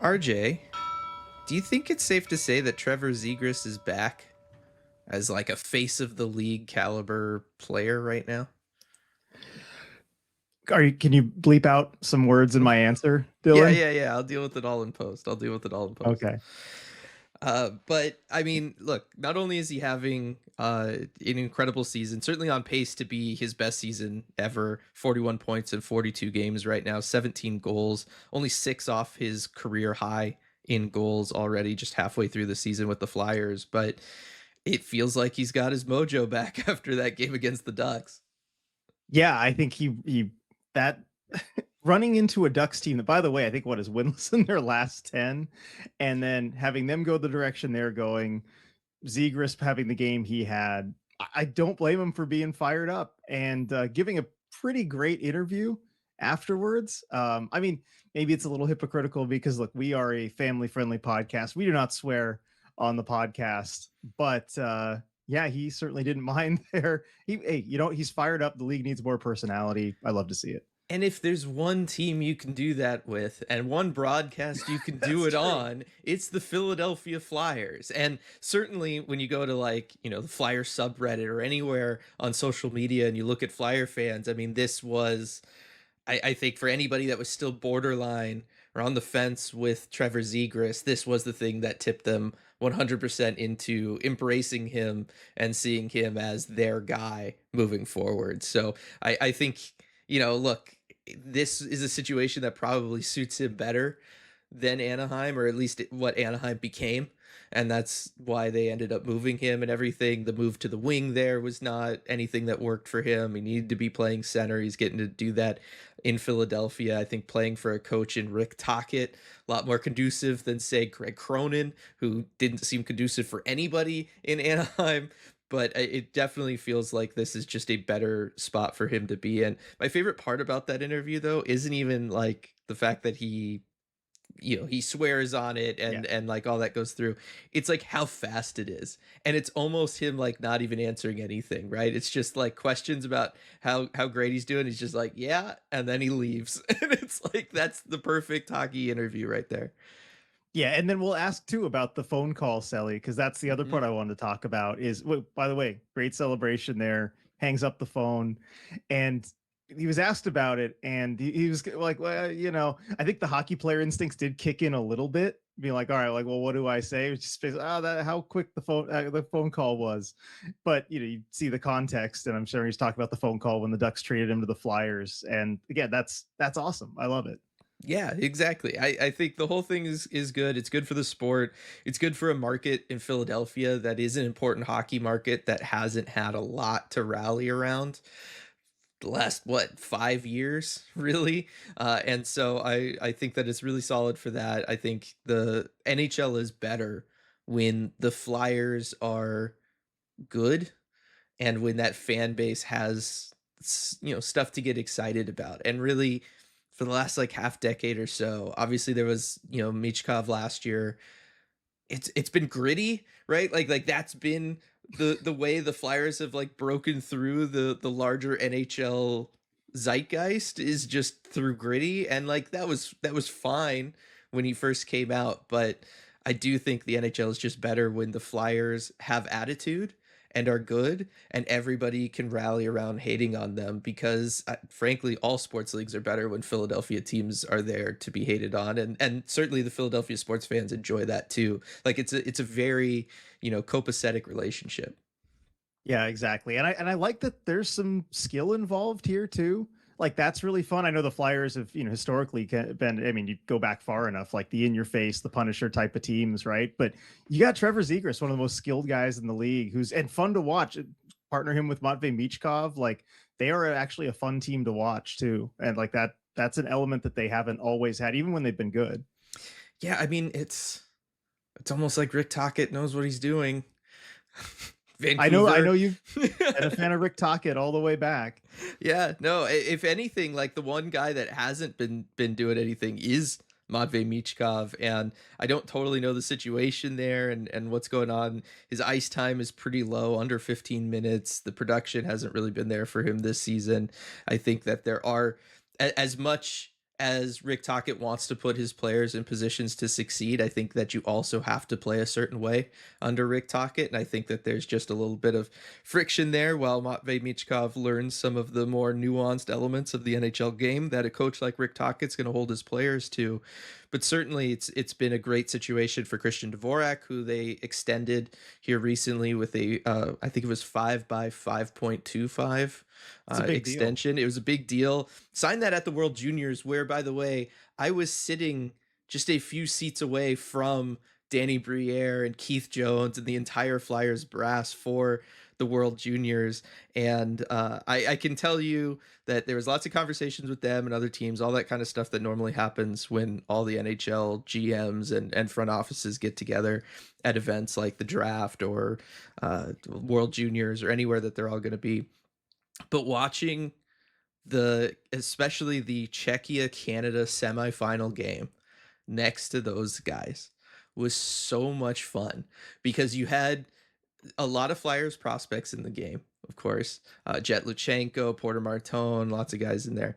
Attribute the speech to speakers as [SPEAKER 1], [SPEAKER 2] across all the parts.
[SPEAKER 1] RJ, do you think it's safe to say that Trevor Zegras is back as like a face of the league caliber player right now?
[SPEAKER 2] Can you bleep out some words in my answer,
[SPEAKER 1] Yeah,
[SPEAKER 2] Dylan?
[SPEAKER 1] yeah, yeah. I'll deal with it all in post. I'll deal with it all in post.
[SPEAKER 2] Okay.
[SPEAKER 1] But I mean, look, not only is he having an incredible season, certainly on pace to be his best season ever, 41 points in 42 games right now, 17 goals, only 6 off his career high in goals already, just halfway through the season with the Flyers. But it feels like he's got his mojo back after that game against the Ducks.
[SPEAKER 2] Yeah, I think he that running into a Ducks team that, by the way, I think what is winless in their last 10, and then having them go the direction they're going, Zegras having the game he had. I don't blame him for being fired up and giving a pretty great interview afterwards. I mean, maybe it's a little hypocritical because look, we are a family friendly podcast. We do not swear on the podcast, but yeah, he certainly didn't mind there. Hey, he's fired up. The league needs more personality. I love to see it.
[SPEAKER 1] And if there's one team you can do that with and one broadcast you can do
[SPEAKER 2] That's
[SPEAKER 1] it
[SPEAKER 2] true.
[SPEAKER 1] on, it's the Philadelphia Flyers. And certainly when you go to like, the Flyer subreddit or anywhere on social media and you look at Flyer fans, I mean, this was, I think for anybody that was still borderline or on the fence with Trevor Zegras, this was the thing that tipped them 100% into embracing him and seeing him as their guy moving forward. So I think, look, this is a situation that probably suits him better than Anaheim, or at least what Anaheim became. And that's why they ended up moving him and everything. The move to the wing there was not anything that worked for him. He needed to be playing center. He's getting to do that in Philadelphia. I think playing for a coach in Rick Tocchet, a lot more conducive than, say, Greg Cronin, who didn't seem conducive for anybody in Anaheim. But it definitely feels like this is just a better spot for him to be in. My favorite part about that interview, though, isn't even like the fact that he swears on it
[SPEAKER 2] Yeah.
[SPEAKER 1] and like all that goes through. It's like how fast it is, and it's almost him like not even answering anything, right? It's just like questions about how great he's doing. He's just like, yeah, and then he leaves. And it's like that's the perfect hockey interview right there.
[SPEAKER 2] Yeah, and then we'll ask too about the phone call, Selly, because that's the other
[SPEAKER 1] Hmm.
[SPEAKER 2] part I wanted to talk about. By the way, great celebration there. Hangs up the phone, and he was asked about it, and he was like, "Well, I think the hockey player instincts did kick in a little bit, being like, all right, like, well, what do I say?" It's just that how quick the phone call was, but you see the context, and I'm sure he's talking about the phone call when the Ducks traded him to the Flyers, and again, that's awesome. I love it.
[SPEAKER 1] Yeah, exactly. I think the whole thing is good. It's good for the sport. It's good for a market in Philadelphia that is an important hockey market that hasn't had a lot to rally around the last, what, 5 years, really. And so I think that it's really solid for that. I think the NHL is better when the Flyers are good and when that fan base has stuff to get excited about. And really, for the last like half decade or so, obviously there was Michkov last year. It's been gritty, right? Like that's been the way the Flyers have like broken through the larger NHL zeitgeist is just through gritty. And like that was fine when he first came out, but I do think the NHL is just better when the Flyers have attitude and are good and everybody can rally around hating on them because frankly all sports leagues are better when Philadelphia teams are there to be hated on, and certainly the Philadelphia sports fans enjoy that too. Like it's a very copacetic relationship.
[SPEAKER 2] Yeah, exactly. And I like that there's some skill involved here too. Like that's really fun. I know the Flyers have, historically been, I mean, you go back far enough, like the in your face, the Punisher type of teams, right? But you got Trevor Zegras, one of the most skilled guys in the league, who's and fun to watch. Partner him with Matvei Michkov, like they are actually a fun team to watch too. And like that's an element that they haven't always had, even when they've been good.
[SPEAKER 1] Yeah, I mean it's almost like Rick Tocchet knows what he's doing.
[SPEAKER 2] I know
[SPEAKER 1] Vancouver.
[SPEAKER 2] you've been a fan of Rick Tocchet all the way back.
[SPEAKER 1] Yeah, no, if anything, like the one guy that hasn't been doing anything is Matvei Michkov, and I don't totally know the situation there and what's going on. His ice time is pretty low, under 15 minutes. The production hasn't really been there for him this season. I think that there are as much as Rick Tocchet wants to put his players in positions to succeed, I think that you also have to play a certain way under Rick Tocchet. And I think that there's just a little bit of friction there while Matvei Michkov learns some of the more nuanced elements of the NHL game that a coach like Rick Tocchet's going to hold his players to. But certainly it's been a great situation for Christian Dvorak, who they extended here recently with a I think it was 5 by 5.25
[SPEAKER 2] It's a big deal.
[SPEAKER 1] extension. It was a big deal. Signed that at the World Juniors, where, by the way, I was sitting just a few seats away from Danny Briere and Keith Jones and the entire Flyers brass for the World Juniors. And I can tell you that there was lots of conversations with them and other teams, all that kind of stuff that normally happens when all the NHL GMs and front offices get together at events like the draft or World Juniors or anywhere that they're all going to be. But watching especially the Czechia Canada semifinal game next to those guys was so much fun because you had a lot of Flyers prospects in the game, of course. Jet Luchenko, Porter Martone, lots of guys in there.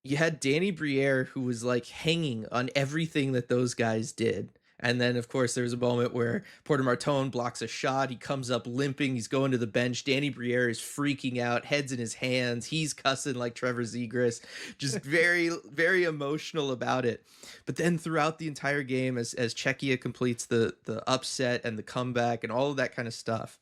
[SPEAKER 1] You had Danny Briere, who was like hanging on everything that those guys did. And then, of course, there was a moment where Porter Martone blocks a shot. He comes up limping. He's going to the bench. Danny Briere is freaking out, heads in his hands. He's cussing like Trevor Zegras, just very, very emotional about it. But then throughout the entire game, as Czechia completes the upset and the comeback and all of that kind of stuff,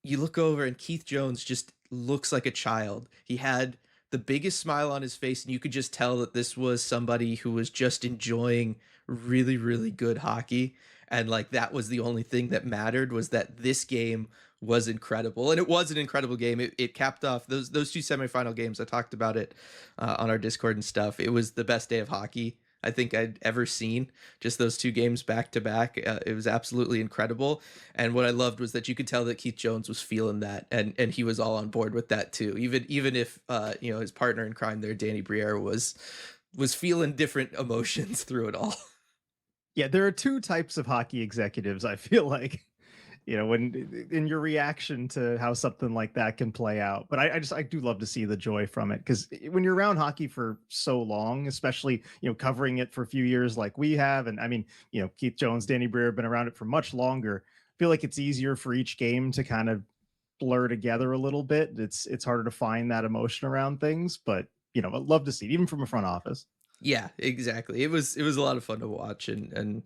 [SPEAKER 1] you look over and Keith Jones just looks like a child. He had the biggest smile on his face, and you could just tell that this was somebody who was just enjoying really, really good hockey. And like that was the only thing that mattered, was that this game was incredible. And it was an incredible game. It capped off those two semifinal games. I talked about it on our Discord and stuff. It was the best day of hockey I think I'd ever seen. Just those two games back to back. It was absolutely incredible. And what I loved was that you could tell that Keith Jones was feeling that, and he was all on board with that too. Even if his partner in crime there, Danny Briere, was feeling different emotions through it all.
[SPEAKER 2] Yeah, there are two types of hockey executives, I feel like, when in your reaction to how something like that can play out. But I do love to see the joy from it, because when you're around hockey for so long, especially, covering it for a few years like we have, and I mean, Keith Jones, Danny Briere have been around it for much longer. I feel like it's easier for each game to kind of blur together a little bit. It's harder to find that emotion around things, but I love to see it even from a front office.
[SPEAKER 1] Yeah, exactly. It was a lot of fun to watch and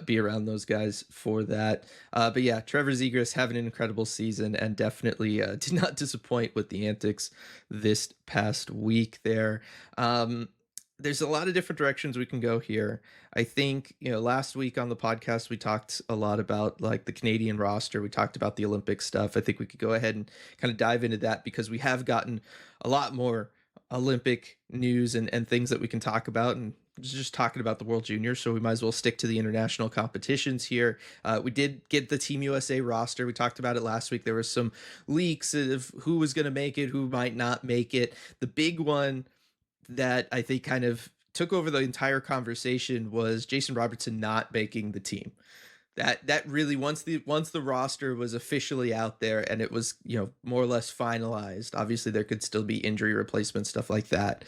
[SPEAKER 1] be around those guys for that. But yeah, Trevor Zegras having an incredible season and definitely did not disappoint with the antics this past week there. There's a lot of different directions we can go here. I think, last week on the podcast, we talked a lot about like the Canadian roster. We talked about the Olympic stuff. I think we could go ahead and kind of dive into that because we have gotten a lot more Olympic news and things that we can talk about, and just talking about the World Juniors, so we might as well stick to the international competitions here. We did get the Team USA roster. We talked about it last week. There was some leaks of who was going to make it, who might not make it. The big one that I think kind of took over the entire conversation was Jason Robertson not making the team. That really, once the roster was officially out there and it was more or less finalized, obviously there could still be injury replacement stuff like that.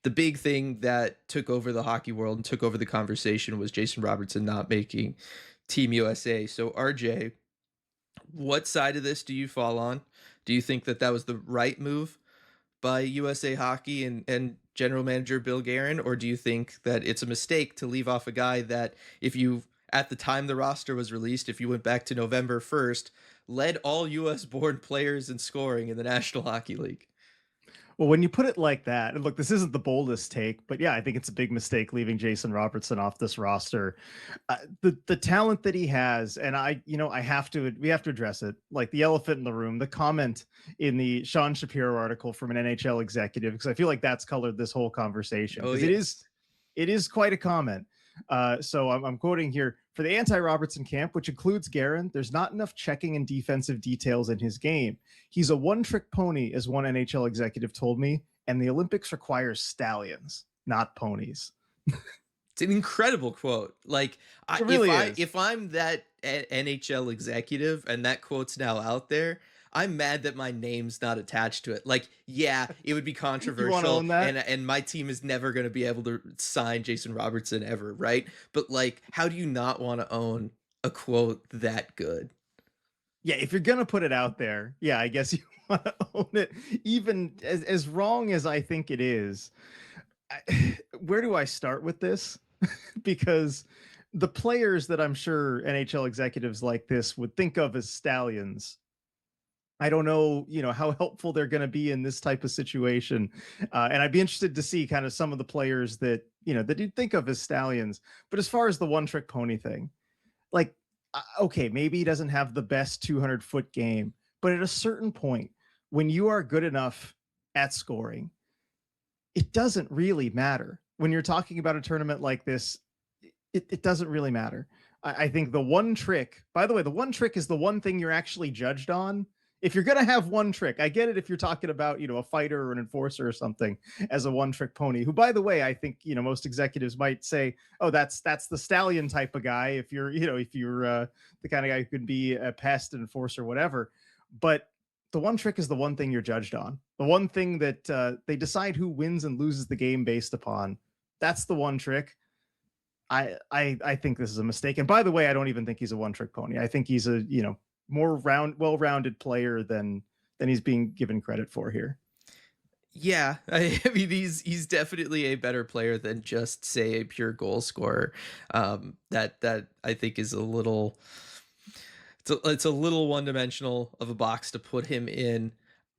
[SPEAKER 1] The big thing that took over the hockey world and took over the conversation was Jason Robertson not making Team USA. So RJ, what side of this do you fall on? Do you think that that was the right move by USA Hockey and general manager Bill Guerin, or do you think that it's a mistake to leave off a guy that, if you, at the time the roster was released, if you went back to November 1st, led all US born players in scoring in the National Hockey League?
[SPEAKER 2] Well, when you put it like that, and look, this isn't the boldest take, but yeah, I think it's a big mistake leaving Jason Robertson off this roster. The talent that he has, and we have to address it, like the elephant in the room, the comment in the Sean Shapiro article from an NHL executive, because I feel like that's colored this whole conversation,
[SPEAKER 1] Oh
[SPEAKER 2] because
[SPEAKER 1] yes.
[SPEAKER 2] it is quite a comment. So I'm quoting here: for the anti-Robertson camp, which includes Guerin, there's not enough checking and defensive details in his game. He's a one-trick pony, as one NHL executive told me, and the Olympics requires stallions, not ponies.
[SPEAKER 1] It's an incredible quote. Like,
[SPEAKER 2] It really is.
[SPEAKER 1] if I'm that NHL executive and that quote's now out there, I'm mad that my name's not attached to it. Like, yeah, it would be
[SPEAKER 2] You want to
[SPEAKER 1] controversial,
[SPEAKER 2] own that?
[SPEAKER 1] and my team is never going to be able to sign Jason Robertson ever, right? But like, how do you not want to own a quote that good?
[SPEAKER 2] Yeah, if you're gonna put it out there, yeah, I guess you want to own it, even as wrong as I think it is. Where do I start with this? Because the players that I'm sure NHL executives like this would think of as stallions, I don't know, how helpful they're going to be in this type of situation, and I'd be interested to see kind of some of the players that that you think of as stallions. But as far as the one trick pony thing, like, okay, maybe he doesn't have the best 200-foot game, but at a certain point, when you are good enough at scoring, it doesn't really matter. When you're talking about a tournament like this, it doesn't really matter. I think the one trick, by the way, the one trick is the one thing you're actually judged on. If you're going to have one trick, I get it if you're talking about, a fighter or an enforcer or something as a one trick pony, who, by the way, I think, most executives might say, oh, that's the stallion type of guy. If you're the kind of guy who could be a pest, an enforcer, whatever. But the one trick is the one thing you're judged on. The one thing that they decide who wins and loses the game based upon. That's the one trick. I think this is a mistake. And by the way, I don't even think he's a one trick pony. I think he's a more well-rounded player than he's being given credit for here.
[SPEAKER 1] Yeah, I mean he's definitely a better player than just say a pure goal scorer. That I think is a little it's a little one dimensional of a box to put him in.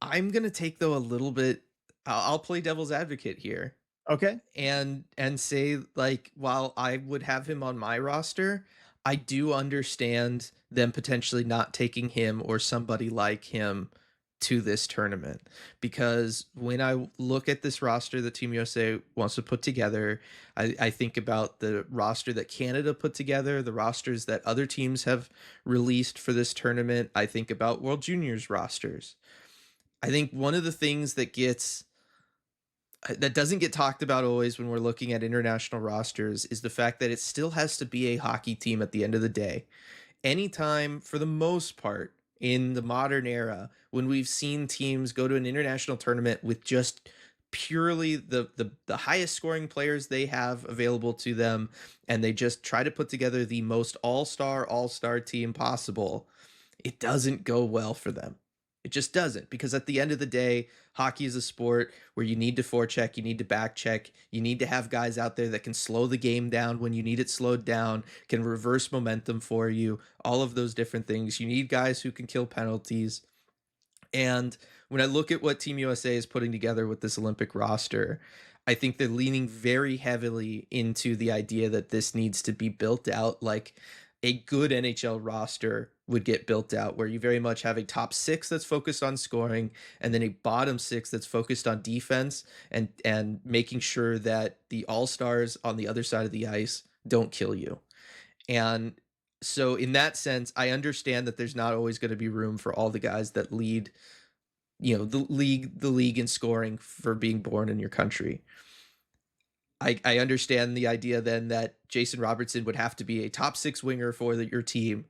[SPEAKER 1] I'm gonna take though a little bit. I'll play devil's advocate here
[SPEAKER 2] Okay.
[SPEAKER 1] and say like while I would have him on my roster, I do understand them potentially not taking him or somebody like him to this tournament because when I look at this roster that Team USA wants to put together, I think about the roster that Canada put together, the rosters that other teams have released for this tournament. I think about World Juniors rosters. I think one of the things that doesn't get talked about always when we're looking at international rosters is the fact that it still has to be a hockey team at the end of the day. Anytime, for the most part, in the modern era, when we've seen teams go to an international tournament with just purely the highest scoring players they have available to them, and they just try to put together the most all-star team possible, it doesn't go well for them. It just doesn't, because at the end of the day, hockey is a sport where you need to forecheck, you need to back check, you need to have guys out there that can slow the game down when you need it slowed down, can reverse momentum for you, all of those different things. You need guys who can kill penalties. And when I look at what Team USA is putting together with this Olympic roster, I think they're leaning very heavily into the idea that this needs to be built out like a good NHL roster would get built out, where you very much have a top six that's focused on scoring, and then a bottom six that's focused on defense and making sure that the all stars on the other side of the ice don't kill you. And so, in that sense, I understand that there's not always going to be room for all the guys that lead, the league in scoring for being born in your country. I understand the idea then that Jason Robertson would have to be a top six winger for your team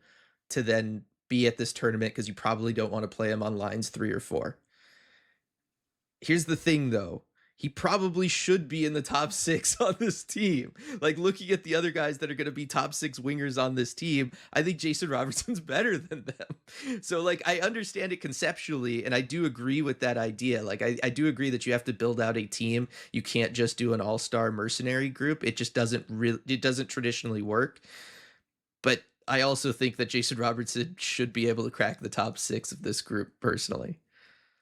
[SPEAKER 1] to then be at this tournament because you probably don't want to play him on lines 3 or 4. Here's the thing though. He probably should be in the top six on this team. Like looking at the other guys that are going to be top six wingers on this team, I think Jason Robertson's better than them. So like I understand it conceptually, and I do agree with that idea. Like I do agree that you have to build out a team. You can't just do an all-star mercenary group. It just it doesn't traditionally work. But I also think that Jason Robertson should be able to crack the top six of this group personally.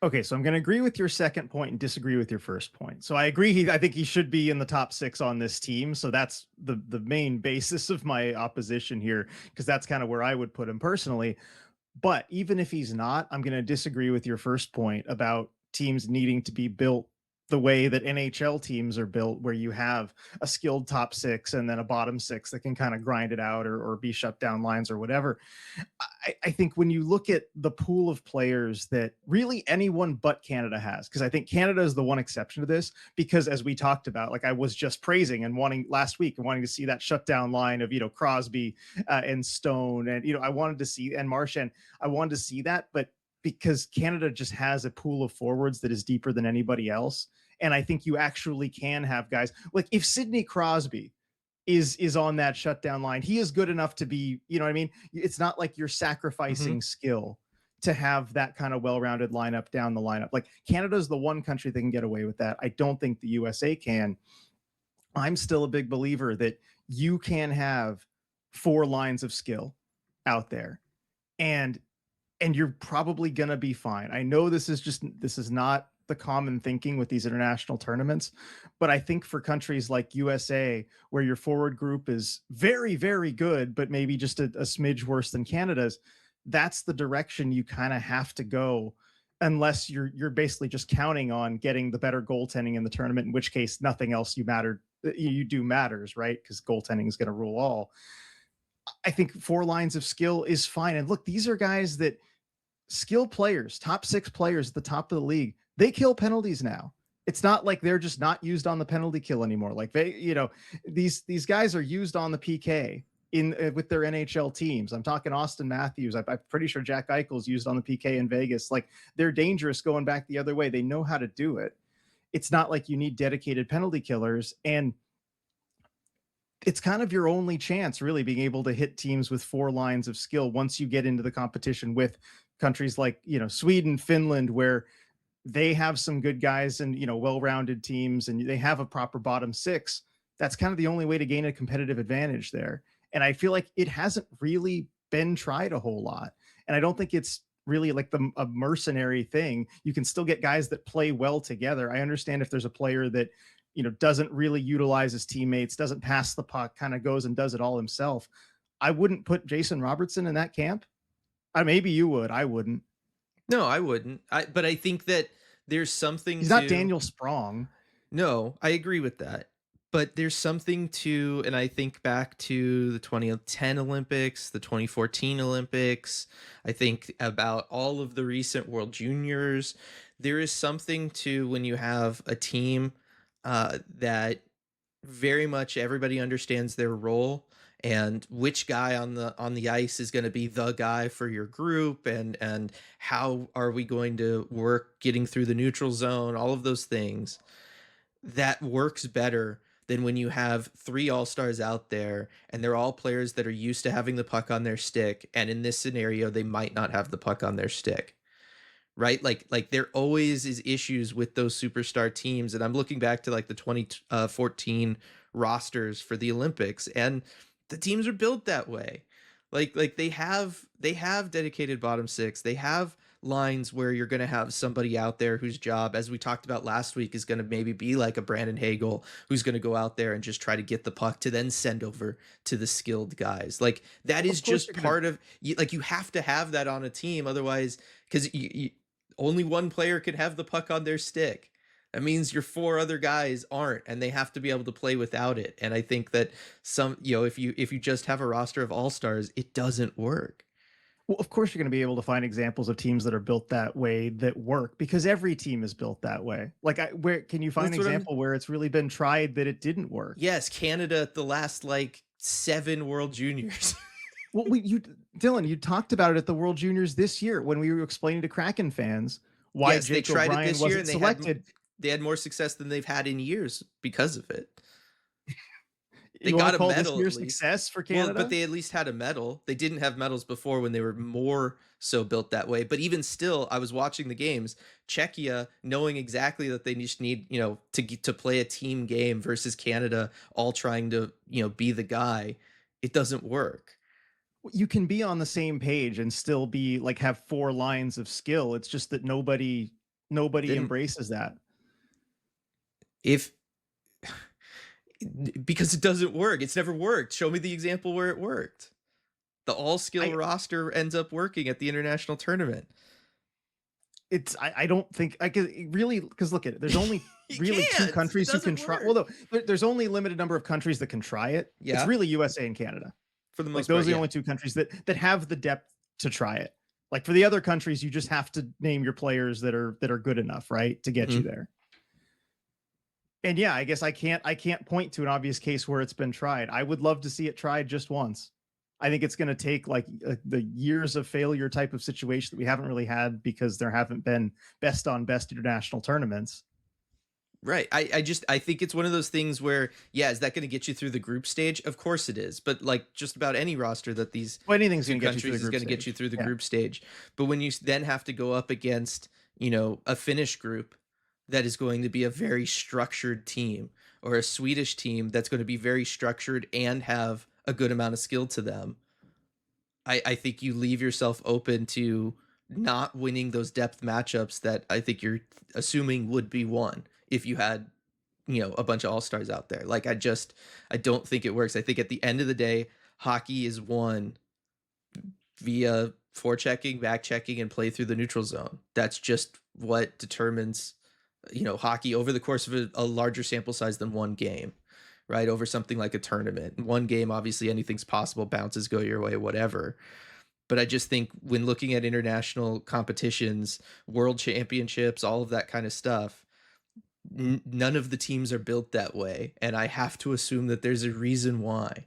[SPEAKER 2] Okay, so I'm going to agree with your second point and disagree with your first point. So I agree. I think he should be in the top six on this team. So that's the main basis of my opposition here, because that's kind of where I would put him personally. But even if he's not, I'm going to disagree with your first point about teams needing to be built the way that NHL teams are built, where you have a skilled top six and then a bottom six that can kind of grind it out or be shut down lines or whatever. I think when you look at the pool of players that really anyone but Canada has, because I think Canada is the one exception to this, because as we talked about, like I was just praising and wanting last week and wanting to see that shutdown line of, Crosby and Stone. And, I wanted to see, and Marchand, I wanted to see that. But because Canada just has a pool of forwards that is deeper than anybody else. And I think you actually can have guys like if Sidney Crosby is on that shutdown line, he is good enough to be, you know what I mean? It's not like you're
[SPEAKER 1] Mhm.
[SPEAKER 2] sacrificing skill to have that kind of well-rounded lineup down the lineup. Like Canada's the one country that can get away with that. I don't think the USA can. I'm still a big believer that you can have four lines of skill out there. And you're probably going to be fine. I know this is not the common thinking with these international tournaments, but I think for countries like USA, where your forward group is very, very good, but maybe just a smidge worse than Canada's, that's the direction you kind of have to go, unless you're basically just counting on getting the better goaltending in the tournament, in which case nothing else you do matters, right? Because goaltending is going to rule all. I think four lines of skill is fine. And look, these are guys that skill players, top six players at the top of the league, they kill penalties now. It's not like they're just not used on the penalty kill anymore. Like they, these guys are used on the PK in with their NHL teams. I'm talking Austin Matthews. I'm pretty sure Jack Eichel's used on the PK in Vegas. Like they're dangerous going back the other way. They know how to do it. It's not like you need dedicated penalty killers, and it's kind of your only chance really being able to hit teams with four lines of skill once you get into the competition with countries like Sweden, Finland, where they have some good guys and well-rounded teams, and they have a proper bottom six. That's kind of the only way to gain a competitive advantage there. And I feel like it hasn't really been tried a whole lot, and I don't think it's really like a mercenary thing. You can still get guys that play well together. I understand if there's a player that doesn't really utilize his teammates, doesn't pass the puck, kind of goes and does it all himself. I wouldn't put Jason Robertson in that camp. Maybe you would. I wouldn't.
[SPEAKER 1] No, I wouldn't. But I think that there's something
[SPEAKER 2] He's not
[SPEAKER 1] to.
[SPEAKER 2] Daniel Sprong.
[SPEAKER 1] No, I agree with that. But there's something to, and I think back to the 2010 Olympics, the 2014 Olympics. I think about all of the recent World Juniors. There is something to when you have a team that very much everybody understands their role and which guy on the ice is going to be the guy for your group, and how are we going to work getting through the neutral zone, all of those things that works better than when you have three all-stars out there and they're all players that are used to having the puck on their stick, and in this scenario they might not have the puck on their stick, right? Like there always is issues with those superstar teams, and I'm looking back to like the 2014 rosters for the Olympics, and the teams are built that way. Like they have dedicated bottom six. They have lines where you're going to have somebody out there whose job, as we talked about last week, is going to maybe be like a Brandon Hagel, who's going to go out there and just try to get the puck to then send over to the skilled guys. Like that is
[SPEAKER 2] Of course
[SPEAKER 1] just
[SPEAKER 2] you're gonna.
[SPEAKER 1] part of like you have to have that on a team, otherwise, because only one player can have the puck on their stick. That means your four other guys aren't, and they have to be able to play without it. And I think that if you just have a roster of all stars, it doesn't work.
[SPEAKER 2] Well, of course you're going to be able to find examples of teams that are built that way that work, because every team is built that way. Like, where can you find an
[SPEAKER 1] That's what I'm.
[SPEAKER 2] example where it's really been tried that it didn't work?
[SPEAKER 1] Yes, Canada at the last like 7 World Juniors.
[SPEAKER 2] Well, Dylan, you talked about it at the World Juniors this year when we were explaining to Kraken fans why
[SPEAKER 1] Yes, they
[SPEAKER 2] Jake
[SPEAKER 1] tried it
[SPEAKER 2] O'Brien
[SPEAKER 1] this year,
[SPEAKER 2] wasn't
[SPEAKER 1] and they had
[SPEAKER 2] selected.
[SPEAKER 1] they had more success than they've had in years because of it. They
[SPEAKER 2] You want
[SPEAKER 1] got
[SPEAKER 2] to
[SPEAKER 1] a
[SPEAKER 2] call this
[SPEAKER 1] medal at
[SPEAKER 2] year
[SPEAKER 1] least.
[SPEAKER 2] success for
[SPEAKER 1] Well, but
[SPEAKER 2] Canada?
[SPEAKER 1] they at least had a medal. They didn't have medals before when they were more so built that way. But even still, I was watching the games. Czechia, knowing exactly that they just need, to play a team game versus Canada, all trying to, be the guy. It doesn't work.
[SPEAKER 2] You can be on the same page and still be like have four lines of skill. It's just that nobody
[SPEAKER 1] Then
[SPEAKER 2] embraces that.
[SPEAKER 1] if because it doesn't work, it's never worked. Show me the example where it worked. The all skill
[SPEAKER 2] I
[SPEAKER 1] roster ends up working at the international tournament.
[SPEAKER 2] I don't think I could really, because look at it. There's only
[SPEAKER 1] You
[SPEAKER 2] really two
[SPEAKER 1] can't. It
[SPEAKER 2] countries who can
[SPEAKER 1] doesn't
[SPEAKER 2] try. Well,
[SPEAKER 1] work.
[SPEAKER 2] no, there's only a limited number of countries that can try it. It's
[SPEAKER 1] Yeah,
[SPEAKER 2] really USA and Canada.
[SPEAKER 1] for the
[SPEAKER 2] Like
[SPEAKER 1] most
[SPEAKER 2] those
[SPEAKER 1] part,
[SPEAKER 2] are the
[SPEAKER 1] yeah.
[SPEAKER 2] only two countries that have the depth to try it. Like for the other countries, you just have to name your players that are good enough, right, to get you
[SPEAKER 1] Mhm.
[SPEAKER 2] there. And yeah, I guess I can't point to an obvious case where it's been tried. I would love to see it tried just once. I think it's going to take like the years of failure type of situation that we haven't really had because there haven't been best on best international tournaments.
[SPEAKER 1] Right. I think it's one of those things where, yeah, is that going to get you through the group stage? Of course it is. But like just about any roster that these
[SPEAKER 2] Well, anything's
[SPEAKER 1] two
[SPEAKER 2] going to get you through the
[SPEAKER 1] countries is
[SPEAKER 2] group
[SPEAKER 1] going to get you
[SPEAKER 2] stage.
[SPEAKER 1] through the
[SPEAKER 2] Yeah.
[SPEAKER 1] group stage. But when you then have to go up against, a Finnish group that is going to be a very structured team, or a Swedish team that's going to be very structured and have a good amount of skill to them, I think you leave yourself open to not winning those depth matchups that I think you're assuming would be won if you had, a bunch of all-stars out there. Like I don't think it works. I think at the end of the day, hockey is won via forechecking, back checking, and play through the neutral zone. That's just what determines, hockey over the course of a larger sample size than one game, right? Over something like a tournament. One game, obviously anything's possible, bounces go your way, whatever. But I just think when looking at international competitions, world championships, all of that kind of stuff, none of the teams are built that way. And I have to assume that there's a reason why.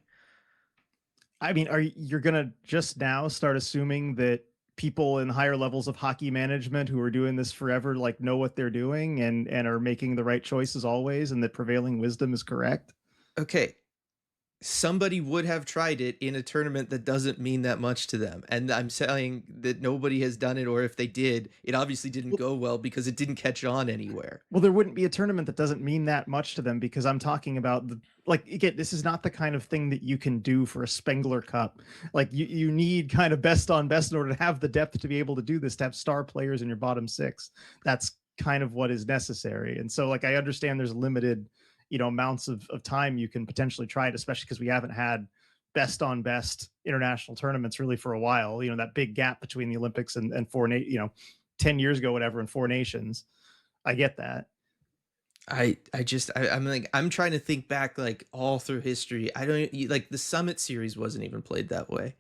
[SPEAKER 2] I mean, are you're going to just now start assuming that people in higher levels of hockey management who are doing this forever like know what they're doing and are making the right choices always and that prevailing wisdom is correct?
[SPEAKER 1] Okay, somebody would have tried it in a tournament that doesn't mean that much to them. And I'm saying that nobody has done it, or if they did, it obviously didn't go well because it didn't catch on anywhere.
[SPEAKER 2] Well, there wouldn't be a tournament that doesn't mean that much to them because I'm talking about the like again, this is not the kind of thing that you can do for a Spengler Cup. Like you need kind of best on best in order to have the depth to be able to do this, to have star players in your bottom six. That's kind of what is necessary. And so like I understand there's limited, amounts of time you can potentially try it, especially because we haven't had best on best international tournaments really for a while. That big gap between the Olympics and 10 years ago, whatever, in four nations. I get that.
[SPEAKER 1] I'm like, I'm trying to think back like all through history. I don't like the Summit Series wasn't even played that way.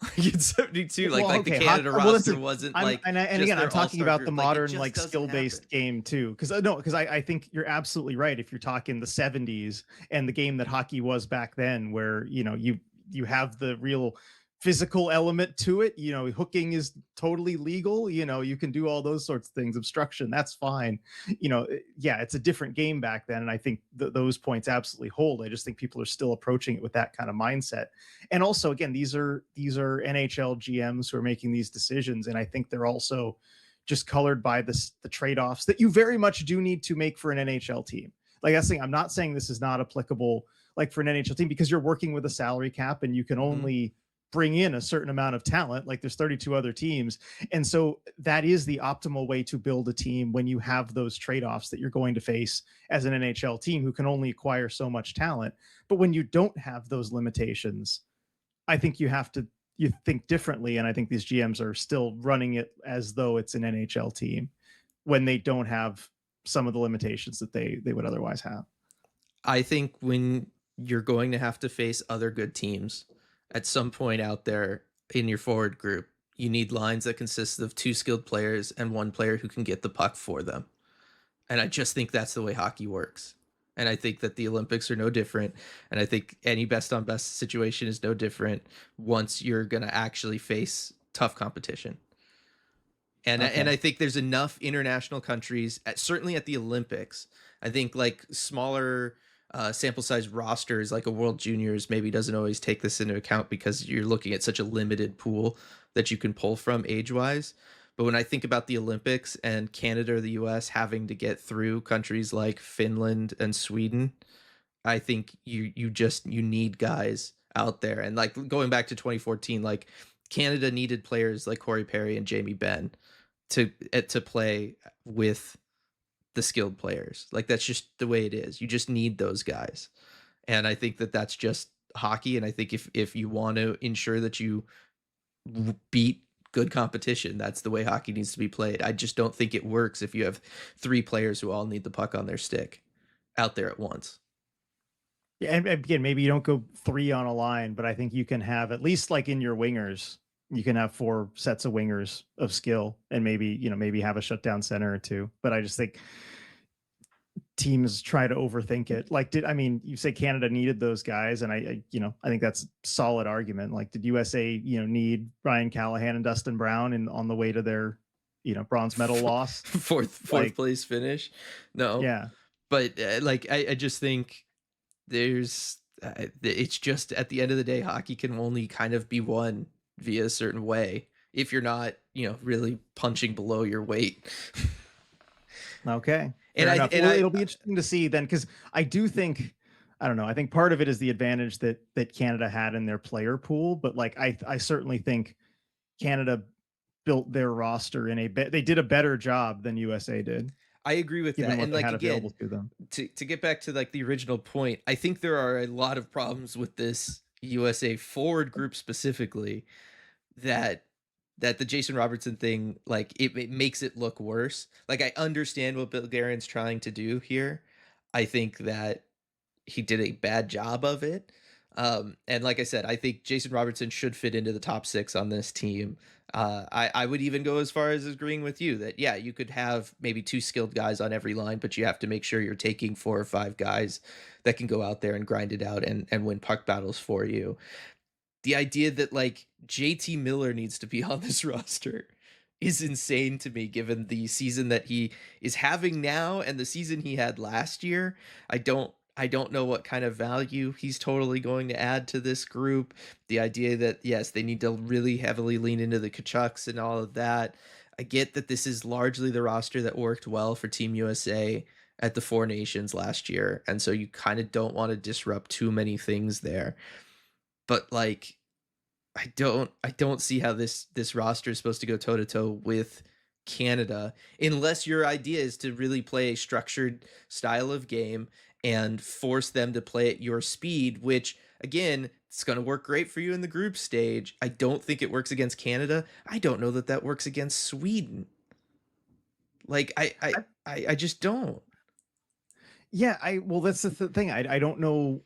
[SPEAKER 1] Like in '72, like
[SPEAKER 2] Well,
[SPEAKER 1] like the
[SPEAKER 2] okay,
[SPEAKER 1] Canada
[SPEAKER 2] well,
[SPEAKER 1] roster wasn't
[SPEAKER 2] I'm
[SPEAKER 1] like
[SPEAKER 2] and
[SPEAKER 1] just
[SPEAKER 2] again, I'm
[SPEAKER 1] their
[SPEAKER 2] talking
[SPEAKER 1] all-star
[SPEAKER 2] about the
[SPEAKER 1] group. Like it
[SPEAKER 2] modern
[SPEAKER 1] just
[SPEAKER 2] like
[SPEAKER 1] doesn't
[SPEAKER 2] skill-based
[SPEAKER 1] happen.
[SPEAKER 2] game too. Because no, because I think you're absolutely right. If you're talking the '70s and the game that hockey was back then, where you have the real physical element to it. Hooking is totally legal. You can do all those sorts of things. Obstruction, that's fine. Yeah, it's a different game back then, and I think those points absolutely hold. I just think people are still approaching it with that kind of mindset. And also, again, these are NHL GMs who are making these decisions, and I think they're also just colored by the trade-offs that you very much do need to make for an NHL team. Like that's the thing. I'm not saying this is not applicable like for an NHL team because you're working with a salary cap and you can
[SPEAKER 1] Hmm.
[SPEAKER 2] only bring in a certain amount of talent. Like there's 32 other teams. And so that is the optimal way to build a team when you have those trade-offs that you're going to face as an NHL team who can only acquire so much talent. But when you don't have those limitations, I think you think differently. And I think these GMs are still running it as though it's an NHL team when they don't have some of the limitations that they would otherwise have.
[SPEAKER 1] I think when you're going to have to face other good teams at some point out there in your forward group, you need lines that consist of two skilled players and one player who can get the puck for them. And I just think that's the way hockey works. And I think that the Olympics are no different. And I think any best on best situation is no different once you're going to actually face tough competition. And
[SPEAKER 2] Okay.
[SPEAKER 1] I think there's enough international countries, certainly at the Olympics. I think like smaller sample size rosters, like a World Juniors, maybe doesn't always take this into account because you're looking at such a limited pool that you can pull from age wise. But when I think about the Olympics and Canada or the US having to get through countries like Finland and Sweden, I think you need guys out there. And like going back to 2014, like Canada needed players like Corey Perry and Jamie Benn to play with the skilled players. Like that's just the way it is. You just need those guys. And I think that that's just hockey, and I think if you want to ensure that you beat good competition, that's the way hockey needs to be played. I just don't think it works if you have three players who all need the puck on their stick out there at once.
[SPEAKER 2] Yeah, and again, maybe you don't go three on a line, but I think you can have at least like in your wingers, you can have four sets of wingers of skill, and maybe have a shutdown center or two. But I just think teams try to overthink it. Like, I mean, you say Canada needed those guys, and I think that's a solid argument. Like, did USA, need Ryan Callahan and Dustin Brown on the way to their, bronze medal loss?
[SPEAKER 1] Fourth
[SPEAKER 2] Like,
[SPEAKER 1] place finish. No,
[SPEAKER 2] yeah,
[SPEAKER 1] but like I just think there's it's just at the end of the day, hockey can only kind of be won via a certain way if you're not, really punching below your weight.
[SPEAKER 2] okay,
[SPEAKER 1] And
[SPEAKER 2] fair
[SPEAKER 1] I
[SPEAKER 2] enough.
[SPEAKER 1] and
[SPEAKER 2] Well,
[SPEAKER 1] I
[SPEAKER 2] it'll be interesting to see then, because I do think, I don't know. I think part of it is the advantage that Canada had in their player pool, but like I certainly think Canada built their roster they did a better job than USA did,
[SPEAKER 1] I agree with
[SPEAKER 2] given
[SPEAKER 1] that.
[SPEAKER 2] what
[SPEAKER 1] And
[SPEAKER 2] they
[SPEAKER 1] like
[SPEAKER 2] had available
[SPEAKER 1] again,
[SPEAKER 2] to them.
[SPEAKER 1] to get back to like the original point, I think there are a lot of problems with this USA forward group specifically that the Jason Robertson thing, like it makes it look worse. Like I understand what Bill Guerin's trying to do here. I think that he did a bad job of it. And like I said, I think Jason Robertson should fit into the top six on this team. I would even go as far as agreeing with you that, yeah, you could have maybe two skilled guys on every line, but you have to make sure you're taking four or five guys that can go out there and grind it out and win puck battles for you. The idea that like JT Miller needs to be on this roster is insane to me given the season that he is having now and the season he had last year. I don't know what kind of value he's totally going to add to this group. The idea that yes, they need to really heavily lean into the Kachucks and all of that. I get that this is largely the roster that worked well for Team USA at the Four Nations last year, and so you kind of don't want to disrupt too many things there. But like I don't see how this roster is supposed to go toe to toe with Canada unless your idea is to really play a structured style of game and force them to play at your speed, which again, it's going to work great for you in the group stage. I don't think it works against Canada. I don't know that that works against Sweden. Like I just don't.
[SPEAKER 2] Yeah, well, that's the thing. I don't know,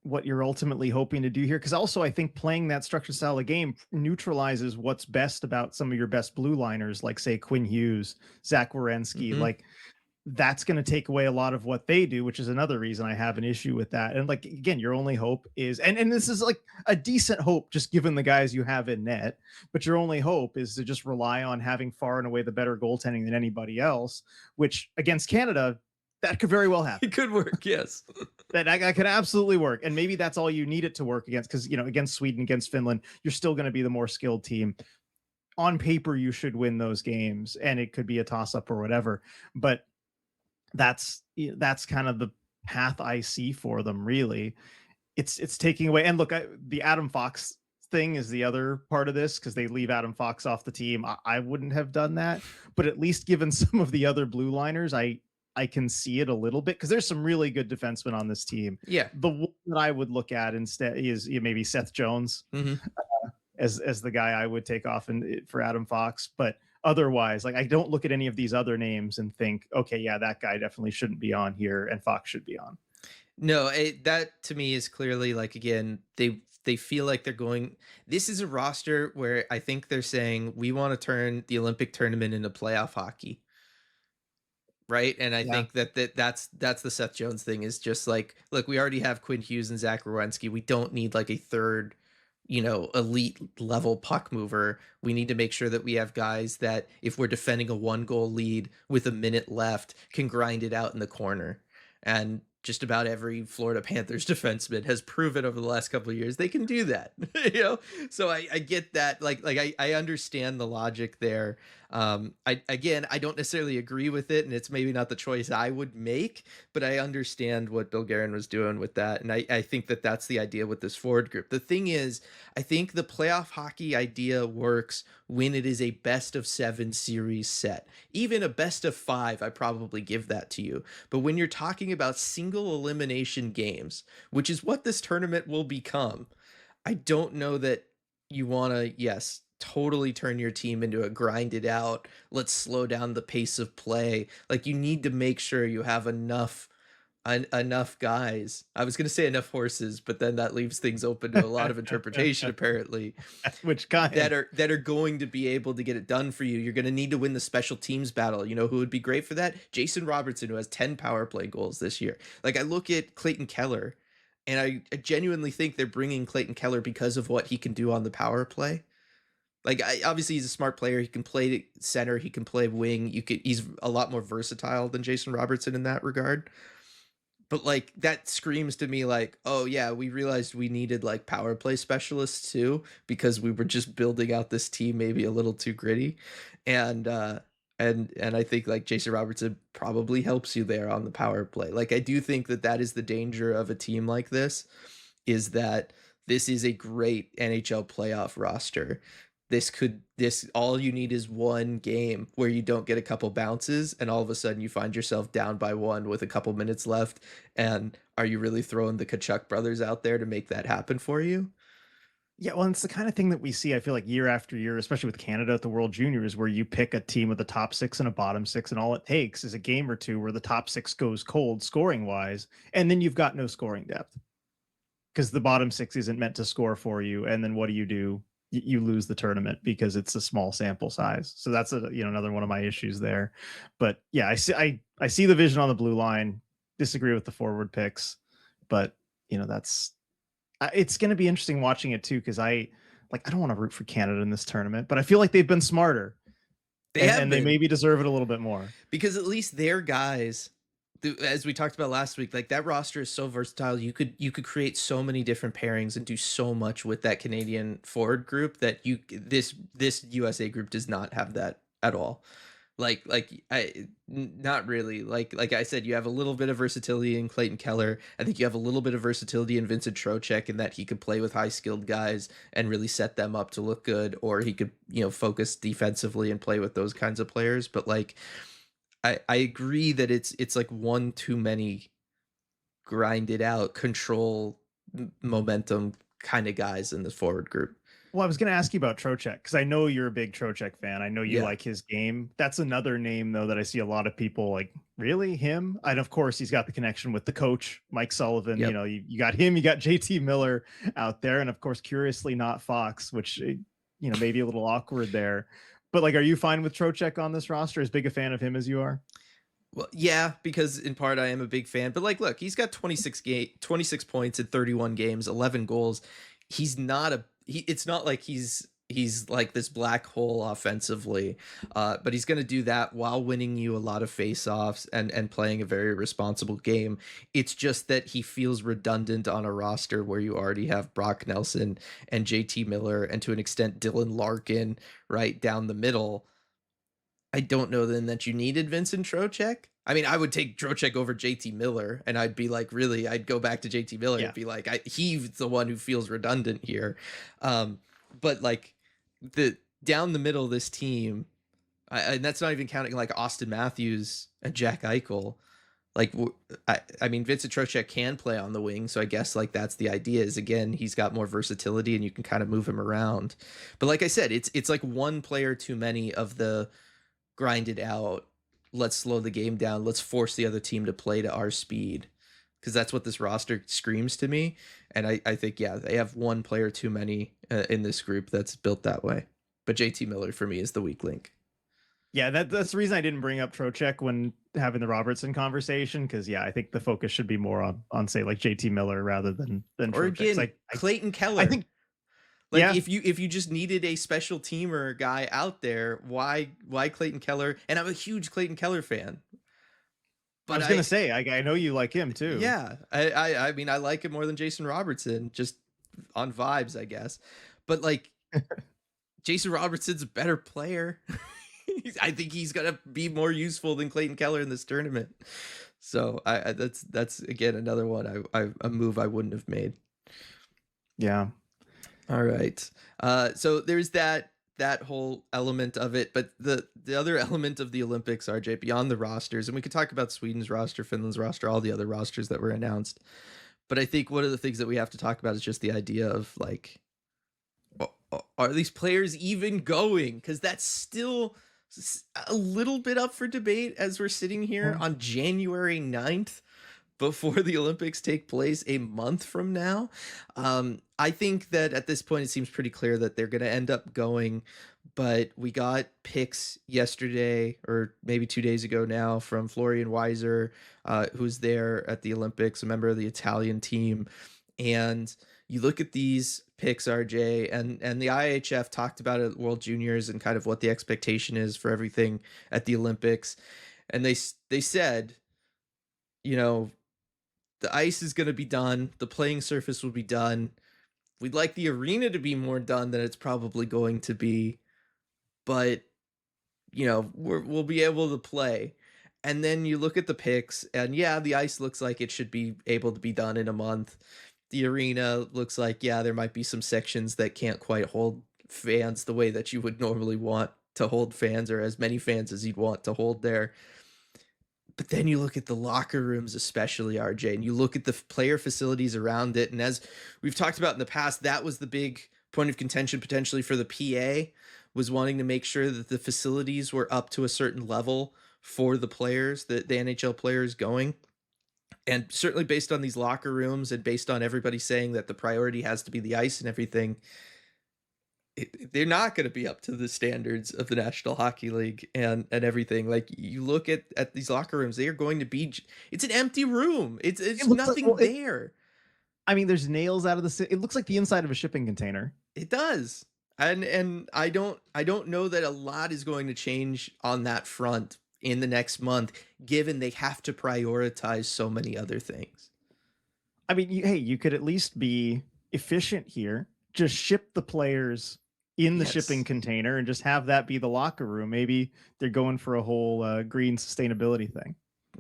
[SPEAKER 2] what you're ultimately hoping to do here. Because also, I think playing that structured style of game neutralizes what's best about some of your best blue liners, like say Quinn Hughes, Zach Werenski.
[SPEAKER 1] Mhm.
[SPEAKER 2] Like that's going to take away a lot of what they do, which is another reason I have an issue with that. And like again, your only hope is, and this is like a decent hope, just given the guys you have in net. But your only hope is to just rely on having far and away the better goaltending than anybody else. Which against Canada, that could very well happen.
[SPEAKER 1] It could work, yes.
[SPEAKER 2] That could absolutely work, and maybe that's all you need it to work against. Because against Sweden, against Finland, you're still going to be the more skilled team. On paper, you should win those games, and it could be a toss up or whatever. But that's kind of the path I see for them. Really, it's taking away. And look, the Adam Fox thing is the other part of this, because they leave Adam Fox off the team. I wouldn't have done that, but at least given some of the other blue liners, I can see it a little bit, because there's some really good defensemen on this team.
[SPEAKER 1] Yeah.
[SPEAKER 2] The one that I would look at instead is maybe Seth Jones
[SPEAKER 1] Mhm.
[SPEAKER 2] as the guy I would take off for Adam Fox. But otherwise, like I don't look at any of these other names and think, okay, yeah, that guy definitely shouldn't be on here, and Fox should be on.
[SPEAKER 1] No, that to me is clearly like again, they feel like they're going this is a roster where I think they're saying we want to turn the Olympic tournament into playoff hockey. Right? And I
[SPEAKER 2] Yeah.
[SPEAKER 1] think that's the Seth Jones thing is just like, look, we already have Quinn Hughes and Zach Werenski. We don't need like a third, elite level puck mover. We need to make sure that we have guys that if we're defending a one goal lead with a minute left can grind it out in the corner. And just about every Florida Panthers defenseman has proven over the last couple of years they can do that. you know, so I get that. I understand the logic there. I don't necessarily agree with it, and it's maybe not the choice I would make, but I understand what Bill Guerin was doing with that, and I think that that's the idea with this forward group. The thing is, I think the playoff hockey idea works when it is a best of seven series set. Even a best of five, I probably give that to you. But when you're talking about single elimination games, which is what this tournament will become, I don't know that you want to, yes, totally turn your team into a grind it out. Let's slow down the pace of play. Like you need to make sure you have enough enough guys. I was gonna say enough horses, but then that leaves things open to a lot of interpretation apparently,
[SPEAKER 2] Which kind?
[SPEAKER 1] that are going to be able to get it done for you. You're gonna need to win the special teams battle. You know who would be great for that? Jason Robertson, who has 10 power play goals this year. Like I look at Clayton Keller, and I genuinely think they're bringing Clayton Keller because of what he can do on the power play. Like obviously he's a smart player. He can play center. He can play wing. He's a lot more versatile than Jason Robertson in that regard. But like that screams to me like, oh yeah, we realized we needed like power play specialists too because we were just building out this team maybe a little too gritty, and and I think like Jason Robertson probably helps you there on the power play. Like I do think that that is the danger of a team like this, is that this is a great NHL playoff roster. This all you need is one game where you don't get a couple bounces and all of a sudden you find yourself down by one with a couple minutes left. And are you really throwing the Kachuk brothers out there to make that happen for you?
[SPEAKER 2] Yeah, well, it's the kind of thing that we see, I feel like year after year, especially with Canada at the World Juniors, where you pick a team with a top six and a bottom six, and all it takes is a game or two where the top six goes cold scoring wise, and then you've got no scoring depth because the bottom six isn't meant to score for you. And then what do? You lose the tournament because it's a small sample size. So that's another one of my issues there. But yeah, I see the vision on the blue line. Disagree with the forward picks, but that's it's going to be interesting watching it too because I don't want to root for Canada in this tournament, but I feel like they've been smarter
[SPEAKER 1] They
[SPEAKER 2] and
[SPEAKER 1] have
[SPEAKER 2] they
[SPEAKER 1] been,
[SPEAKER 2] maybe deserve it a little bit more.
[SPEAKER 1] because at least their guys, as we talked about last week, like that roster is so versatile. You could create so many different pairings and do so much with that Canadian forward group that this USA group does not have that at all. Not really. Like I said, you have a little bit of versatility in Clayton Keller. I think you have a little bit of versatility in Vincent Trocheck in that he could play with high skilled guys and really set them up to look good, or he could, focus defensively and play with those kinds of players. But like I agree that it's like one too many grinded out control momentum kind of guys in the forward group.
[SPEAKER 2] Well, I was going to ask you about Trocheck because I know you're a big Trocheck fan. I know you
[SPEAKER 1] Yeah.
[SPEAKER 2] like his game. That's another name though that I see a lot of people like, really him? And of course, he's got the connection with the coach, Mike Sullivan.
[SPEAKER 1] Yep.
[SPEAKER 2] You got him, you got JT Miller out there, and of course, curiously not Fox, which maybe a little awkward there. But like, are you fine with Trocheck on this roster? As big a fan of him as you are?
[SPEAKER 1] Well, yeah, because in part I am a big fan, but like, look, he's got 26 points in 31 games, 11 goals. He's not it's not like he's like this black hole offensively, but he's going to do that while winning you a lot of faceoffs and playing a very responsible game. It's just that he feels redundant on a roster where you already have Brock Nelson and JT Miller and to an extent Dylan Larkin right down the middle. I don't know then that you needed Vincent Trocheck. I mean, I would take Trocheck over JT Miller, and I'd be like, really, I'd go back to JT Miller and
[SPEAKER 2] Yeah.
[SPEAKER 1] be like, he's the one who feels redundant here. Um, but like the down the middle of this team, and that's not even counting like Austin Matthews and Jack Eichel. Like, I mean, Vincent Trocheck can play on the wing, so I guess like that's the idea. Is again, he's got more versatility, and you can kind of move him around. But like I said, it's like one player too many of the grind it out. Let's slow the game down. Let's force the other team to play to our speed. Because that's what this roster screams to me. And I think, yeah, they have one player too many in this group that's built that way. But JT Miller for me is the weak link.
[SPEAKER 2] Yeah, that's the reason I didn't bring up Trocheck when having the Robertson conversation because yeah, I think the focus should be more on say like JT Miller rather than
[SPEAKER 1] Or
[SPEAKER 2] Trocheck.
[SPEAKER 1] again, Clayton
[SPEAKER 2] I
[SPEAKER 1] Keller.
[SPEAKER 2] think
[SPEAKER 1] Like
[SPEAKER 2] yeah,
[SPEAKER 1] if you just needed a special teamer guy out there, why Clayton Keller? And I'm a huge Clayton Keller fan.
[SPEAKER 2] I
[SPEAKER 1] But
[SPEAKER 2] was gonna say I know you like him too.
[SPEAKER 1] yeah, I mean I like him more than Jason Robertson, just on vibes, I guess. But like Jason Robertson's a better player. I think he's gonna be more useful than Clayton Keller in this tournament. So that's again another one a move I wouldn't have made.
[SPEAKER 2] Yeah.
[SPEAKER 1] All right. So there's that whole element of it, but the other element of the Olympics, RJ, beyond the rosters, and we could talk about Sweden's roster, Finland's roster, all the other rosters that were announced. But I think one of the things that we have to talk about is just the idea of like, are these players even going? Because that's still a little bit up for debate as we're sitting here on January 9th. before the Olympics take place a month from now. I think that at this point it seems pretty clear that they're going to end up going, but we got picks yesterday or maybe 2 days ago now from Florian Weiser, who's there at the Olympics, a member of the Italian team. And you look at these picks, RJ, and the IHF talked about it at World Juniors and kind of what the expectation is for everything at the Olympics. And they said, you know, the ice is going to be done, the playing surface will be done. We'd like the arena to be more done than it's probably going to be, but we'll be able to play. And then you look at the picks, and yeah, the ice looks like it should be able to be done in a month. The arena looks like, yeah, there might be some sections that can't quite hold fans the way that you would normally want to hold fans, or as many fans as you'd want to hold there. But then you look at the locker rooms, especially, RJ, and you look at the player facilities around it. And as we've talked about in the past, that was the big point of contention potentially for the PA, was wanting to make sure that the facilities were up to a certain level for the players, the NHL players going. And certainly based on these locker rooms and based on everybody saying that the priority has to be the ice and everything, they're not going to be up to the standards of the National Hockey League and everything. Like, you look at these locker rooms, they are going to be, it's an empty room.
[SPEAKER 2] It
[SPEAKER 1] It's
[SPEAKER 2] looks like,
[SPEAKER 1] nothing
[SPEAKER 2] well,
[SPEAKER 1] there.
[SPEAKER 2] I mean, there's nails out of it looks like the inside of a shipping container.
[SPEAKER 1] It does. And I don't know that a lot is going to change on that front in the next month, given they have to prioritize so many other things.
[SPEAKER 2] I mean, hey, you could at least be efficient here. Just ship the players in the shipping
[SPEAKER 1] Yes.
[SPEAKER 2] container and just have that be the locker room. Maybe they're going for a whole green sustainability thing.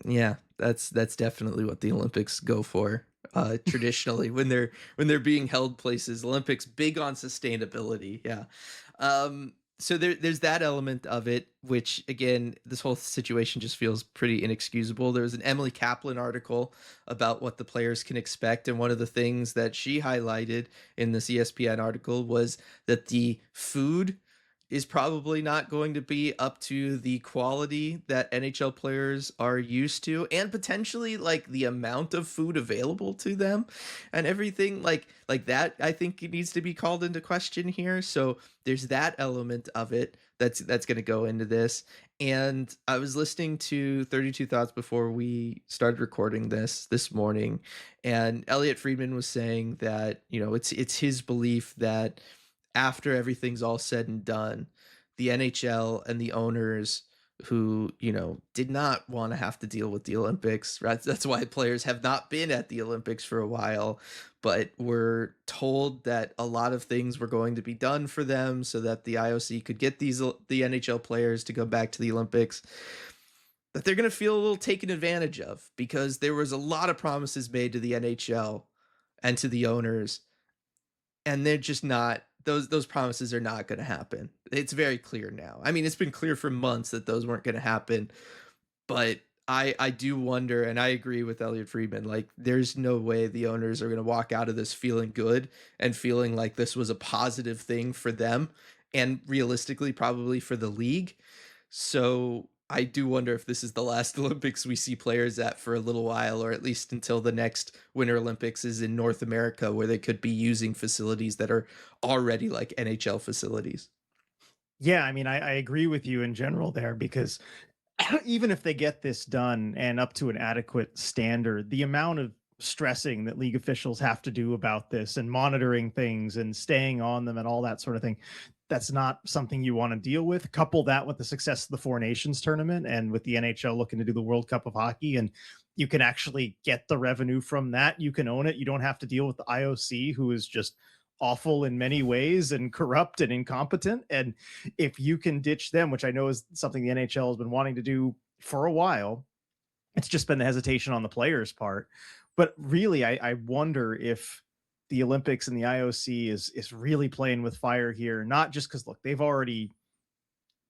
[SPEAKER 1] Yeah, that's definitely what the Olympics go for. Traditionally, when they're being held places, Olympics big on sustainability. Yeah. So there's that element of it, which again, this whole situation just feels pretty inexcusable. There was an Emily Kaplan article about what the players can expect, and one of the things that she highlighted in this ESPN article was that the food is probably not going to be up to the quality that NHL players are used to, and potentially like the amount of food available to them and everything like that. I think it needs to be called into question here. So there's that element of it that's going to go into this. And I was listening to 32 Thoughts before we started recording this morning, and Elliot Friedman was saying that, it's his belief that after everything's all said and done, the NHL and the owners who, did not want to have to deal with the Olympics, right? That's why players have not been at the Olympics for a while, but were told that a lot of things were going to be done for them so that the IOC could get the NHL players to go back to the Olympics, that they're going to feel a little taken advantage of, because there was a lot of promises made to the NHL and to the owners, and they're just not, those promises are not going to happen. It's very clear now. I mean, it's been clear for months that those weren't going to happen, but I do wonder, and I agree with Elliot Friedman, like, there's no way the owners are going to walk out of this feeling good and feeling like this was a positive thing for them, and realistically probably for the league. So I do wonder if this is the last Olympics we see players at for a little while, or at least until the next Winter Olympics is in North America, where they could be using facilities that are already like NHL facilities.
[SPEAKER 2] Yeah, I mean, I agree with you in general there because even if they get this done and up to an adequate standard, the amount of stressing that league officials have to do about this and monitoring things and staying on them and all that sort of thing, that's not something you want to deal with. Couple that with the success of the Four Nations tournament and with the NHL looking to do the World Cup of Hockey, and you can actually get the revenue from that. You can own it. You don't have to deal with the IOC, who is just awful in many ways and corrupt and incompetent. And if you can ditch them, which I know is something the NHL has been wanting to do for a while, it's just been the hesitation on the players' part. But really, I wonder if the Olympics and the IOC is really playing with fire here. Not just because, look, they've already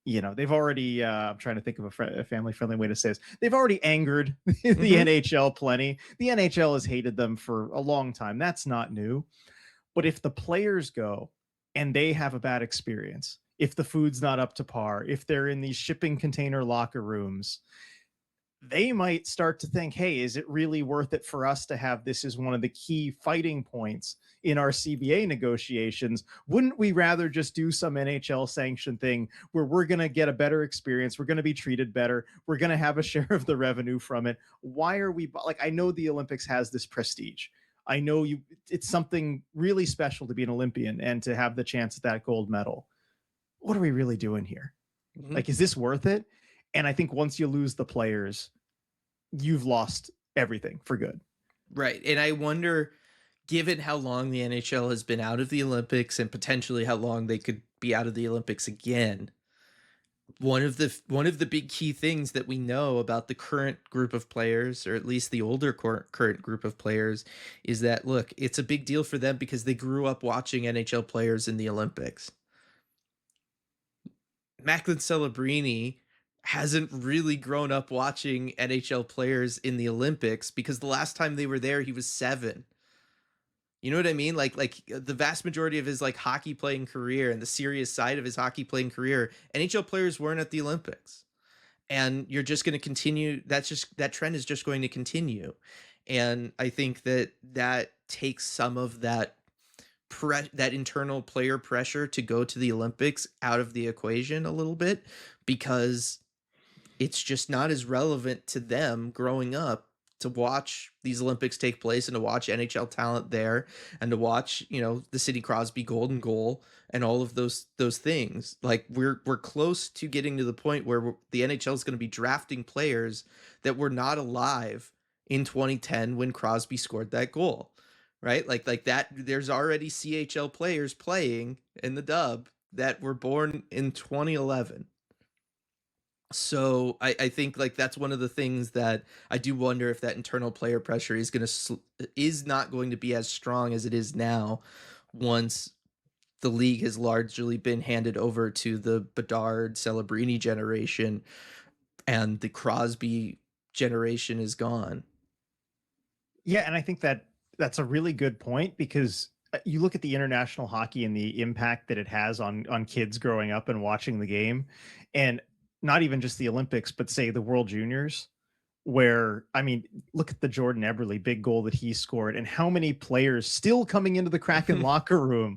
[SPEAKER 2] I'm trying to think of a family friendly way to say this. They've already angered the
[SPEAKER 1] Hmm.
[SPEAKER 2] NHL plenty. The NHL has hated them for a long time. That's not new. But if the players go and they have a bad experience, if the food's not up to par, if they're in these shipping container locker rooms, they might start to think, hey, is it really worth it for us to have this as one of the key fighting points in our CBA negotiations? Wouldn't we rather just do some NHL sanction thing where we're going to get a better experience? We're going to be treated better. We're going to have a share of the revenue from it. Why are we like, I know the Olympics has this prestige. I know it's something really special to be an Olympian and to have the chance at that gold medal. What are we really doing here?
[SPEAKER 1] Mhm.
[SPEAKER 2] Like, is this worth it? And I think once you lose the players, you've lost everything for good.
[SPEAKER 1] Right. And I wonder, given how long the NHL has been out of the Olympics and potentially how long they could be out of the Olympics again, one of the big key things that we know about the current group of players, or at least the older current group of players, is that look, it's a big deal for them because they grew up watching NHL players in the Olympics. Macklin Celebrini hasn't really grown up watching NHL players in the Olympics because the last time they were there, he was 7. You know what I mean? The vast majority of his like hockey playing career and the serious side of his hockey playing career, NHL players weren't at the Olympics. And you're just going to continue, that trend is just going to continue. And I think that that takes some of that internal player pressure to go to the Olympics out of the equation a little bit, because it's just not as relevant to them growing up to watch these Olympics take place and to watch NHL talent there and to watch, the Sidney Crosby golden goal and all of those things. Like we're close to getting to the point where the NHL is going to be drafting players that were not alive in 2010 when Crosby scored that goal. Right? Like that there's already CHL players playing in the dub that were born in 2011. So I think like that's one of the things that I do wonder if that internal player pressure is not going to be as strong as it is now once the league has largely been handed over to the Bedard Celebrini generation and the Crosby generation is gone.
[SPEAKER 2] Yeah, and I think that that's a really good point because you look at the international hockey and the impact that it has on kids growing up and watching the game, and not even just the Olympics, but say the World Juniors, where I mean, look at the Jordan Eberle big goal that he scored, and how many players still coming into the Kraken locker room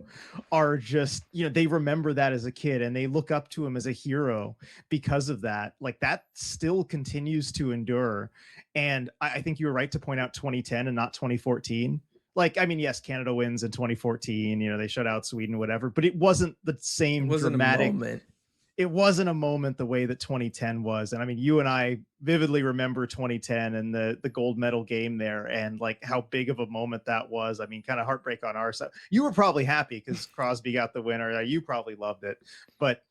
[SPEAKER 2] are just, they remember that as a kid and they look up to him as a hero because of that. Like that still continues to endure. And I think you were right to point out 2010 and not 2014. Like, I mean, yes, Canada wins in 2014, they shut out Sweden, whatever, but it wasn't the
[SPEAKER 1] It
[SPEAKER 2] same
[SPEAKER 1] wasn't a
[SPEAKER 2] dramatic,
[SPEAKER 1] moment.
[SPEAKER 2] it wasn't a moment the way that 2010 was. And I mean, you and I vividly remember 2010 and the gold medal game there and like how big of a moment that was. I mean, kind of heartbreak on our side. You were probably happy because Crosby got the winner. You probably loved it. But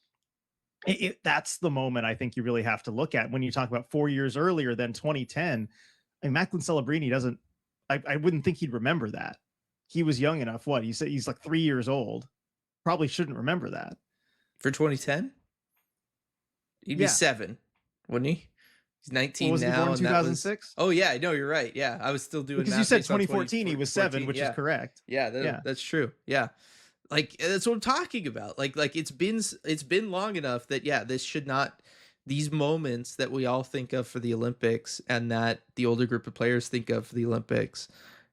[SPEAKER 2] that's the moment I think you really have to look at when you talk about 4 years earlier than 2010. I mean, Macklin Celebrini doesn't, I wouldn't think he'd remember that. He was young enough. What? He said he's like 3 years old. Probably shouldn't remember that.
[SPEAKER 1] For 2010, he'd be
[SPEAKER 2] Yeah.
[SPEAKER 1] 7, wouldn't he? He's
[SPEAKER 2] Well,
[SPEAKER 1] 19
[SPEAKER 2] wasn't he born
[SPEAKER 1] now
[SPEAKER 2] in
[SPEAKER 1] and that was
[SPEAKER 2] 2006?
[SPEAKER 1] Oh yeah, no, you're right. Yeah, I was still doing
[SPEAKER 2] Because you
[SPEAKER 1] math
[SPEAKER 2] said
[SPEAKER 1] based on
[SPEAKER 2] 2014, he was 7,
[SPEAKER 1] 2014.
[SPEAKER 2] which is
[SPEAKER 1] Yeah.
[SPEAKER 2] correct.
[SPEAKER 1] Yeah,
[SPEAKER 2] Yeah.
[SPEAKER 1] that's true. Yeah. Like that's what I'm talking about. Like it's been long enough that yeah, this should not these moments that we all think of for the Olympics and that the older group of players think of for the Olympics,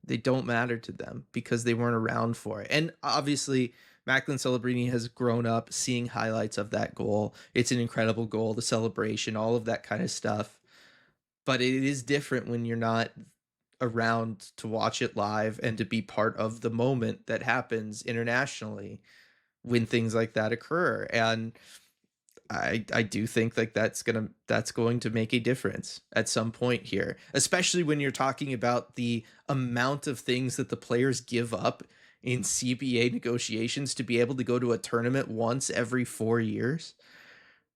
[SPEAKER 1] they don't matter to them because they weren't around for it. And obviously Macklin Celebrini has grown up seeing highlights of that goal. It's an incredible goal, the celebration, all of that kind of stuff. But it is different when you're not around to watch it live and to be part of the moment that happens internationally when things like that occur. And I do think like that's going to make a difference at some point here, especially when you're talking about the amount of things that the players give up in CBA negotiations to be able to go to a tournament once every 4 years,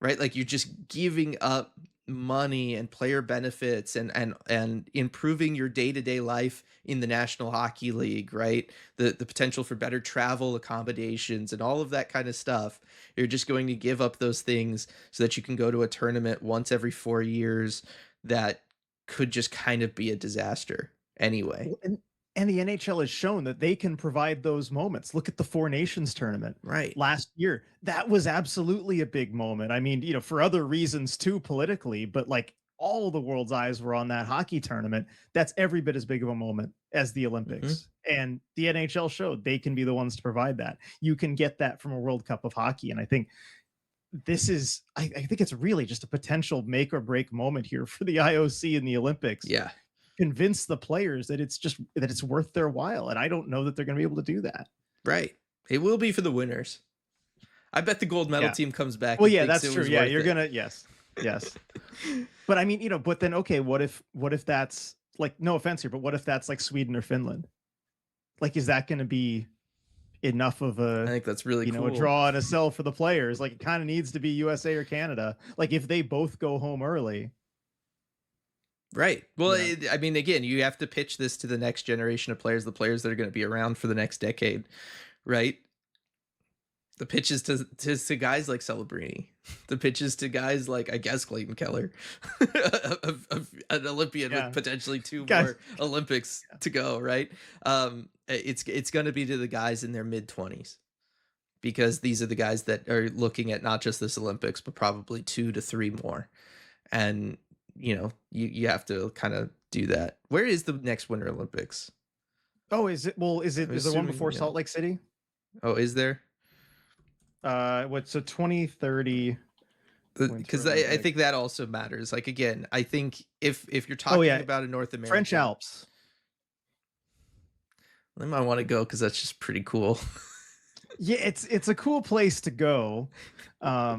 [SPEAKER 1] right? Like you're just giving up money and player benefits and improving your day-to-day life in the National Hockey League, right? The potential for better travel accommodations and all of that kind of stuff. You're just going to give up those things so that you can go to a tournament once every 4 years that could just kind of be a disaster anyway.
[SPEAKER 2] Well, and the NHL has shown that they can provide those moments. Look at the Four Nations tournament
[SPEAKER 1] Right.
[SPEAKER 2] last year. That was absolutely a big moment. I mean, for other reasons too, politically, but like all the world's eyes were on that hockey tournament, that's every bit as big of a moment as the
[SPEAKER 1] Hmm.
[SPEAKER 2] Olympics. And the NHL showed they can be the ones to provide that. You can get that from a World Cup of hockey. And I think I think it's really just a potential make or break moment here for the IOC and the Olympics.
[SPEAKER 1] Yeah,
[SPEAKER 2] Convince the players that it's worth their while. And I don't know that they're going to be able to do that.
[SPEAKER 1] right. It will be for the winners. I bet the gold medal
[SPEAKER 2] Yeah.
[SPEAKER 1] team comes back
[SPEAKER 2] Well,
[SPEAKER 1] and
[SPEAKER 2] yeah,
[SPEAKER 1] thinks
[SPEAKER 2] that's
[SPEAKER 1] it
[SPEAKER 2] true.
[SPEAKER 1] was
[SPEAKER 2] Yeah,
[SPEAKER 1] worth
[SPEAKER 2] you're
[SPEAKER 1] it.
[SPEAKER 2] gonna yes. Yes. But I mean, but then okay, what if that's like no offense here, but what if that's like Sweden or Finland? Like, is that gonna be enough of
[SPEAKER 1] I think that's really
[SPEAKER 2] a
[SPEAKER 1] cool.
[SPEAKER 2] draw and a sell for the players? Like it kind of needs to be USA or Canada. Like if they both go home early,
[SPEAKER 1] Right. Well,
[SPEAKER 2] you know.
[SPEAKER 1] I mean, again, you have to pitch this to the next generation of players, the players that are going to be around for the next decade, right? The pitches to guys like Celebrini, the pitches to guys like I guess Clayton Keller, an Olympian with
[SPEAKER 2] Yeah.
[SPEAKER 1] potentially two
[SPEAKER 2] Guys,
[SPEAKER 1] more Olympics to go, right? It's going to be to the guys in their mid 20s because these are the guys that are looking at not just this Olympics but probably 2 to 3 more, and you have to kind of do that. Where is the next Winter Olympics?
[SPEAKER 2] oh, is it well, is it
[SPEAKER 1] I'm
[SPEAKER 2] is there one
[SPEAKER 1] assuming
[SPEAKER 2] before Salt Lake City?
[SPEAKER 1] Oh, is there?
[SPEAKER 2] What's a 2030 Winter
[SPEAKER 1] Because I
[SPEAKER 2] Olympics?
[SPEAKER 1] think that also matters. Like again, I think if you're
[SPEAKER 2] Oh
[SPEAKER 1] talking
[SPEAKER 2] yeah,
[SPEAKER 1] about a North
[SPEAKER 2] French
[SPEAKER 1] American,
[SPEAKER 2] Alps.
[SPEAKER 1] I might want to go because that's just pretty cool.
[SPEAKER 2] Yeah, it's a cool place to go. I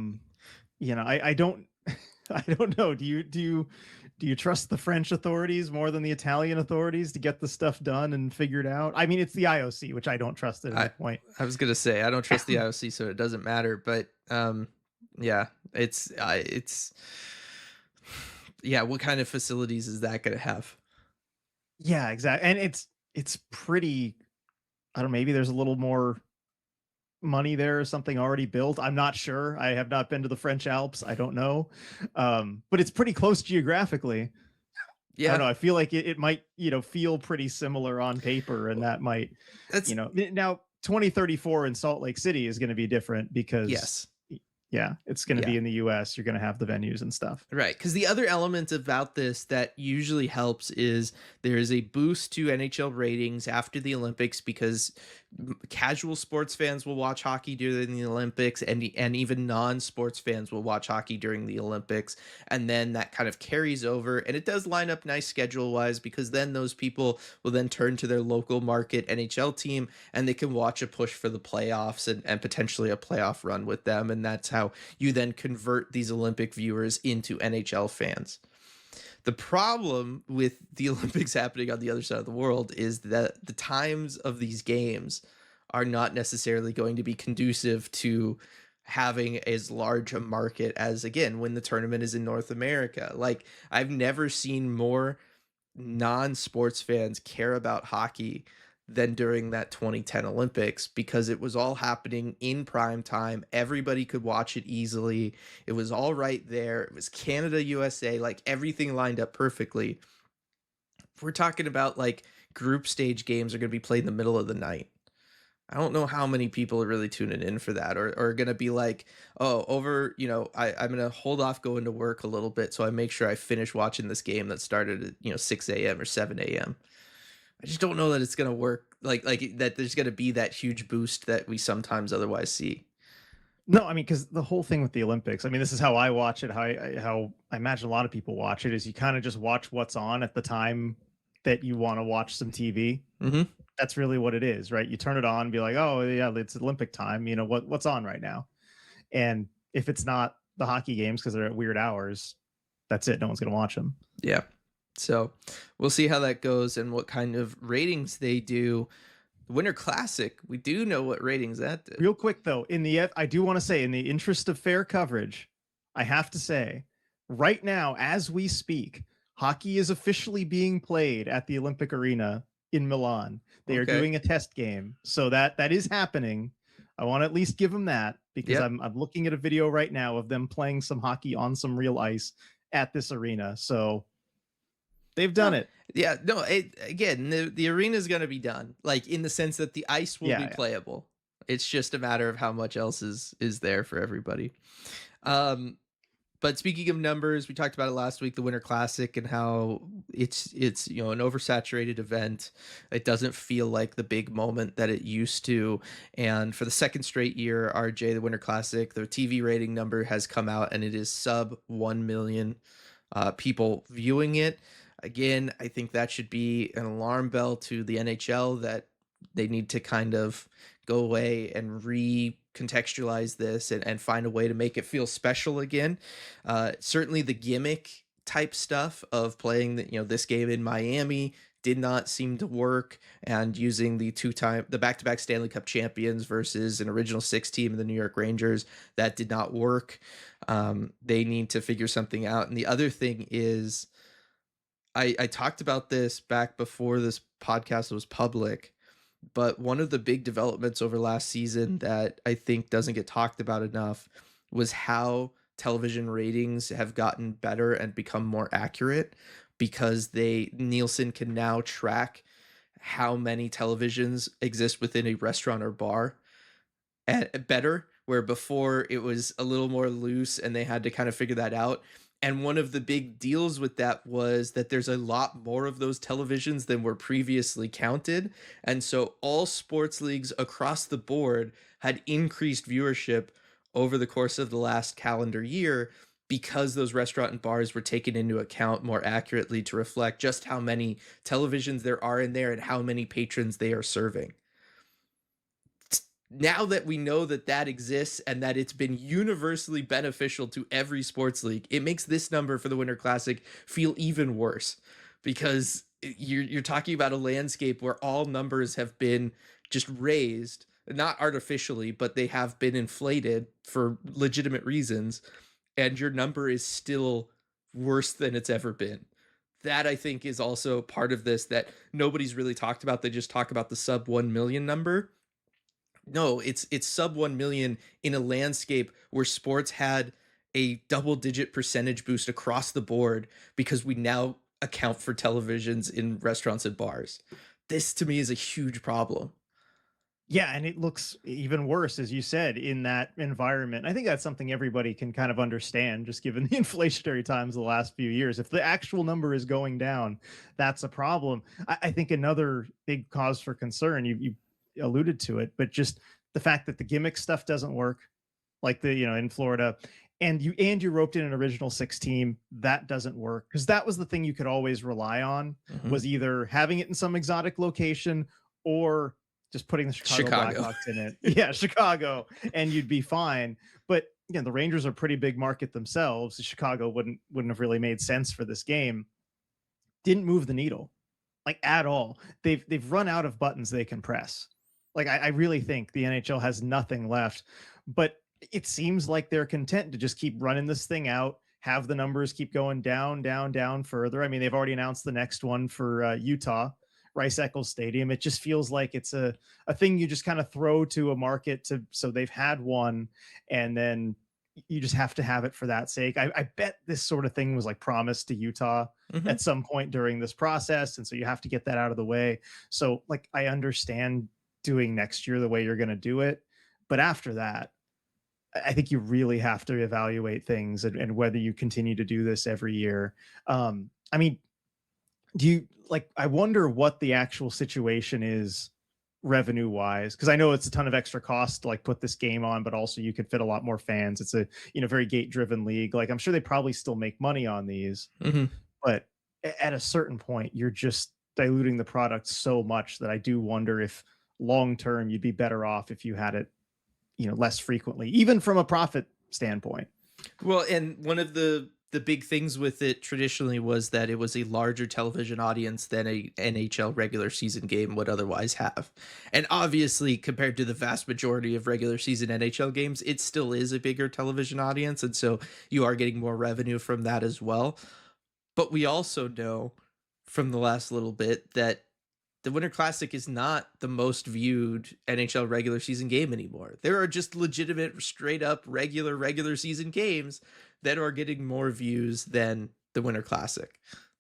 [SPEAKER 2] don't I don't know. Do you trust the French authorities more than the Italian authorities to get the stuff done and figured out? I mean, it's the IOC, which I don't trust at any
[SPEAKER 1] I
[SPEAKER 2] point.
[SPEAKER 1] I was gonna say I don't trust the IOC, so it doesn't matter. But yeah, it's yeah. What kind of facilities is that gonna have?
[SPEAKER 2] Yeah, exactly. And it's pretty I don't know, maybe there's a little more money there or something already built. I'm not sure. I have not been to the French Alps. I don't know. But it's pretty close geographically. I don't
[SPEAKER 1] Yeah,
[SPEAKER 2] know. I feel like it might, feel pretty similar on paper, and that might,
[SPEAKER 1] that's
[SPEAKER 2] now 2034 in Salt Lake City is going to be different because,
[SPEAKER 1] yes.
[SPEAKER 2] yeah, it's going to
[SPEAKER 1] Yeah.
[SPEAKER 2] be in the US. You're going to have the venues and stuff.
[SPEAKER 1] Right, because the other element about this that usually helps is there is a boost to NHL ratings after the Olympics because casual sports fans will watch hockey during the Olympics, and even non-sports fans will watch hockey during the Olympics, and then that kind of carries over, and it does line up nice schedule-wise because then those people will then turn to their local market NHL team and they can watch a push for the playoffs and potentially a playoff run with them, and that's how you then convert these Olympic viewers into NHL fans. The problem with the Olympics happening on the other side of the world is that the times of these games are not necessarily going to be conducive to having as large a market as again when the tournament is in North America. Like I've never seen more non-sports fans care about hockey than during that 2010 Olympics because it was all happening in prime time. Everybody could watch it easily. It was all right there. It was Canada, USA, like everything lined up perfectly. If we're talking about like group stage games are going to be played in the middle of the night. I don't know how many people are really tuning in for that or are going to be like, oh, I'm going to hold off going to work a little bit so I make sure I finish watching this game that started at, 6 a.m. or 7 a.m. I just don't know that it's going to work like that there's going to be that huge boost that we sometimes otherwise see.
[SPEAKER 2] No, I mean, because the whole thing with the Olympics, I mean, this is how I watch it, how I imagine a lot of people watch it, is you kind of just watch what's on at the time that you want to watch some TV.
[SPEAKER 1] Mhm.
[SPEAKER 2] That's really what it is, right? You turn it on, be like, oh yeah, it's Olympic time. What's on right now? And if it's not the hockey games because they're at weird hours, that's it. No one's gonna watch them.
[SPEAKER 1] Yeah. So, we'll see how that goes and what kind of ratings they do. The Winter Classic, we do know what ratings that did.
[SPEAKER 2] Real quick though, I do want to say, in the interest of fair coverage, I have to say, right now as we speak, hockey is officially being played at the Olympic Arena in Milan. They are
[SPEAKER 1] Okay.
[SPEAKER 2] doing a test game, so that is happening. I want to at least give them that because
[SPEAKER 1] Yep.
[SPEAKER 2] I'm looking at a video right now of them playing some hockey on some real ice at this arena. So they've done
[SPEAKER 1] No.
[SPEAKER 2] it.
[SPEAKER 1] Yeah, no, again, the arena is going to be done, like in the sense that the ice will be
[SPEAKER 2] Yeah, yeah.
[SPEAKER 1] playable. It's just a matter of how much else is there for everybody. Um But speaking of numbers, we talked about it last week, the Winter Classic, and how it's an oversaturated event. It doesn't feel like the big moment that it used to. And for the second straight year, RJ, the Winter Classic, the TV rating number has come out, and it is sub 1 million people viewing it. Again, I think that should be an alarm bell to the NHL that they need to kind of go away and recontextualize this and find a way to make it feel special again. Certainly the gimmick type stuff of playing this game in Miami did not seem to work, and using the back-to-back Stanley Cup champions versus an original six team in the New York Rangers, that did not work. They need to figure something out. And the other thing is, I talked about this back before this podcast was public, but one of the big developments over last season that I think doesn't get talked about enough was how television ratings have gotten better and become more accurate, because Nielsen can now track how many televisions exist within a restaurant or bar and better, where before it was a little more loose and they had to kind of figure that out. And one of the big deals with that was that there's a lot more of those televisions than were previously counted. And so all sports leagues across the board had increased viewership over the course of the last calendar year, because those restaurant and bars were taken into account more accurately to reflect just how many televisions there are in there and how many patrons they are serving. Now that we know that that exists and that it's been universally beneficial to every sports league, it makes this number for the Winter Classic feel even worse, because you're talking about a landscape where all numbers have been just raised, not artificially, but they have been inflated for legitimate reasons, and your number is still worse than it's ever been. That, I think, is also part of this that nobody's really talked about. They just talk about the sub 1 million number. No, it's sub 1 million in a landscape where sports had a double digit percentage boost across the board, because we now account for televisions in restaurants and bars. This to me is a huge problem.
[SPEAKER 2] Yeah, and it looks even worse, as you said, in that environment. I think that's something everybody can kind of understand, just given the inflationary times the last few years. If the actual number is going down, that's a problem. I think another big cause for concern, you alluded to it, but just the fact that the gimmick stuff doesn't work, like in Florida, and you roped in an original six team, that doesn't work, because that was the thing you could always rely on,
[SPEAKER 1] Mhm.
[SPEAKER 2] was either having it in some exotic location or just putting the Chicago
[SPEAKER 1] Chicago.
[SPEAKER 2] Blackhawks in it. Yeah, Chicago, and you'd be fine. But the Rangers are a pretty big market themselves. Chicago wouldn't have really made sense for this game. Didn't move the needle like at all. They've run out of buttons they can press. Like I really think the NHL has nothing left. But it seems like they're content to just keep running this thing out, have the numbers keep going down, down, down further. I mean, they've already announced the next one for Utah, Rice Eccles Stadium. It just feels like it's a thing you just kind of throw to a market to, so they've had one, and then you just have to have it for that sake. I bet this sort of thing was like promised to Utah
[SPEAKER 1] Mhm.
[SPEAKER 2] at some point during this process, and so you have to get that out of the way. So like I understand doing next year the way you're going to do it, but after that, I think you really have to evaluate things, and whether you continue to do this every year. I mean, do you like, I wonder what the actual situation is revenue wise, because I know it's a ton of extra cost to like put this game on, but also you could fit a lot more fans. It's a very gate driven league. Like I'm sure they probably still make money on these,
[SPEAKER 1] Mhm.
[SPEAKER 2] but at a certain point you're just diluting the product so much that I do wonder if long term you'd be better off if you had it less frequently, even from a profit standpoint.
[SPEAKER 1] Well, and one of the big things with it traditionally was that it was a larger television audience than a NHL regular season game would otherwise have. And obviously, compared to the vast majority of regular season NHL games, it still is a bigger television audience, and so you are getting more revenue from that as well. But we also know from the last little bit that the Winter Classic is not the most viewed NHL regular season game anymore. There are just legitimate, straight up regular season games that are getting more views than the Winter Classic,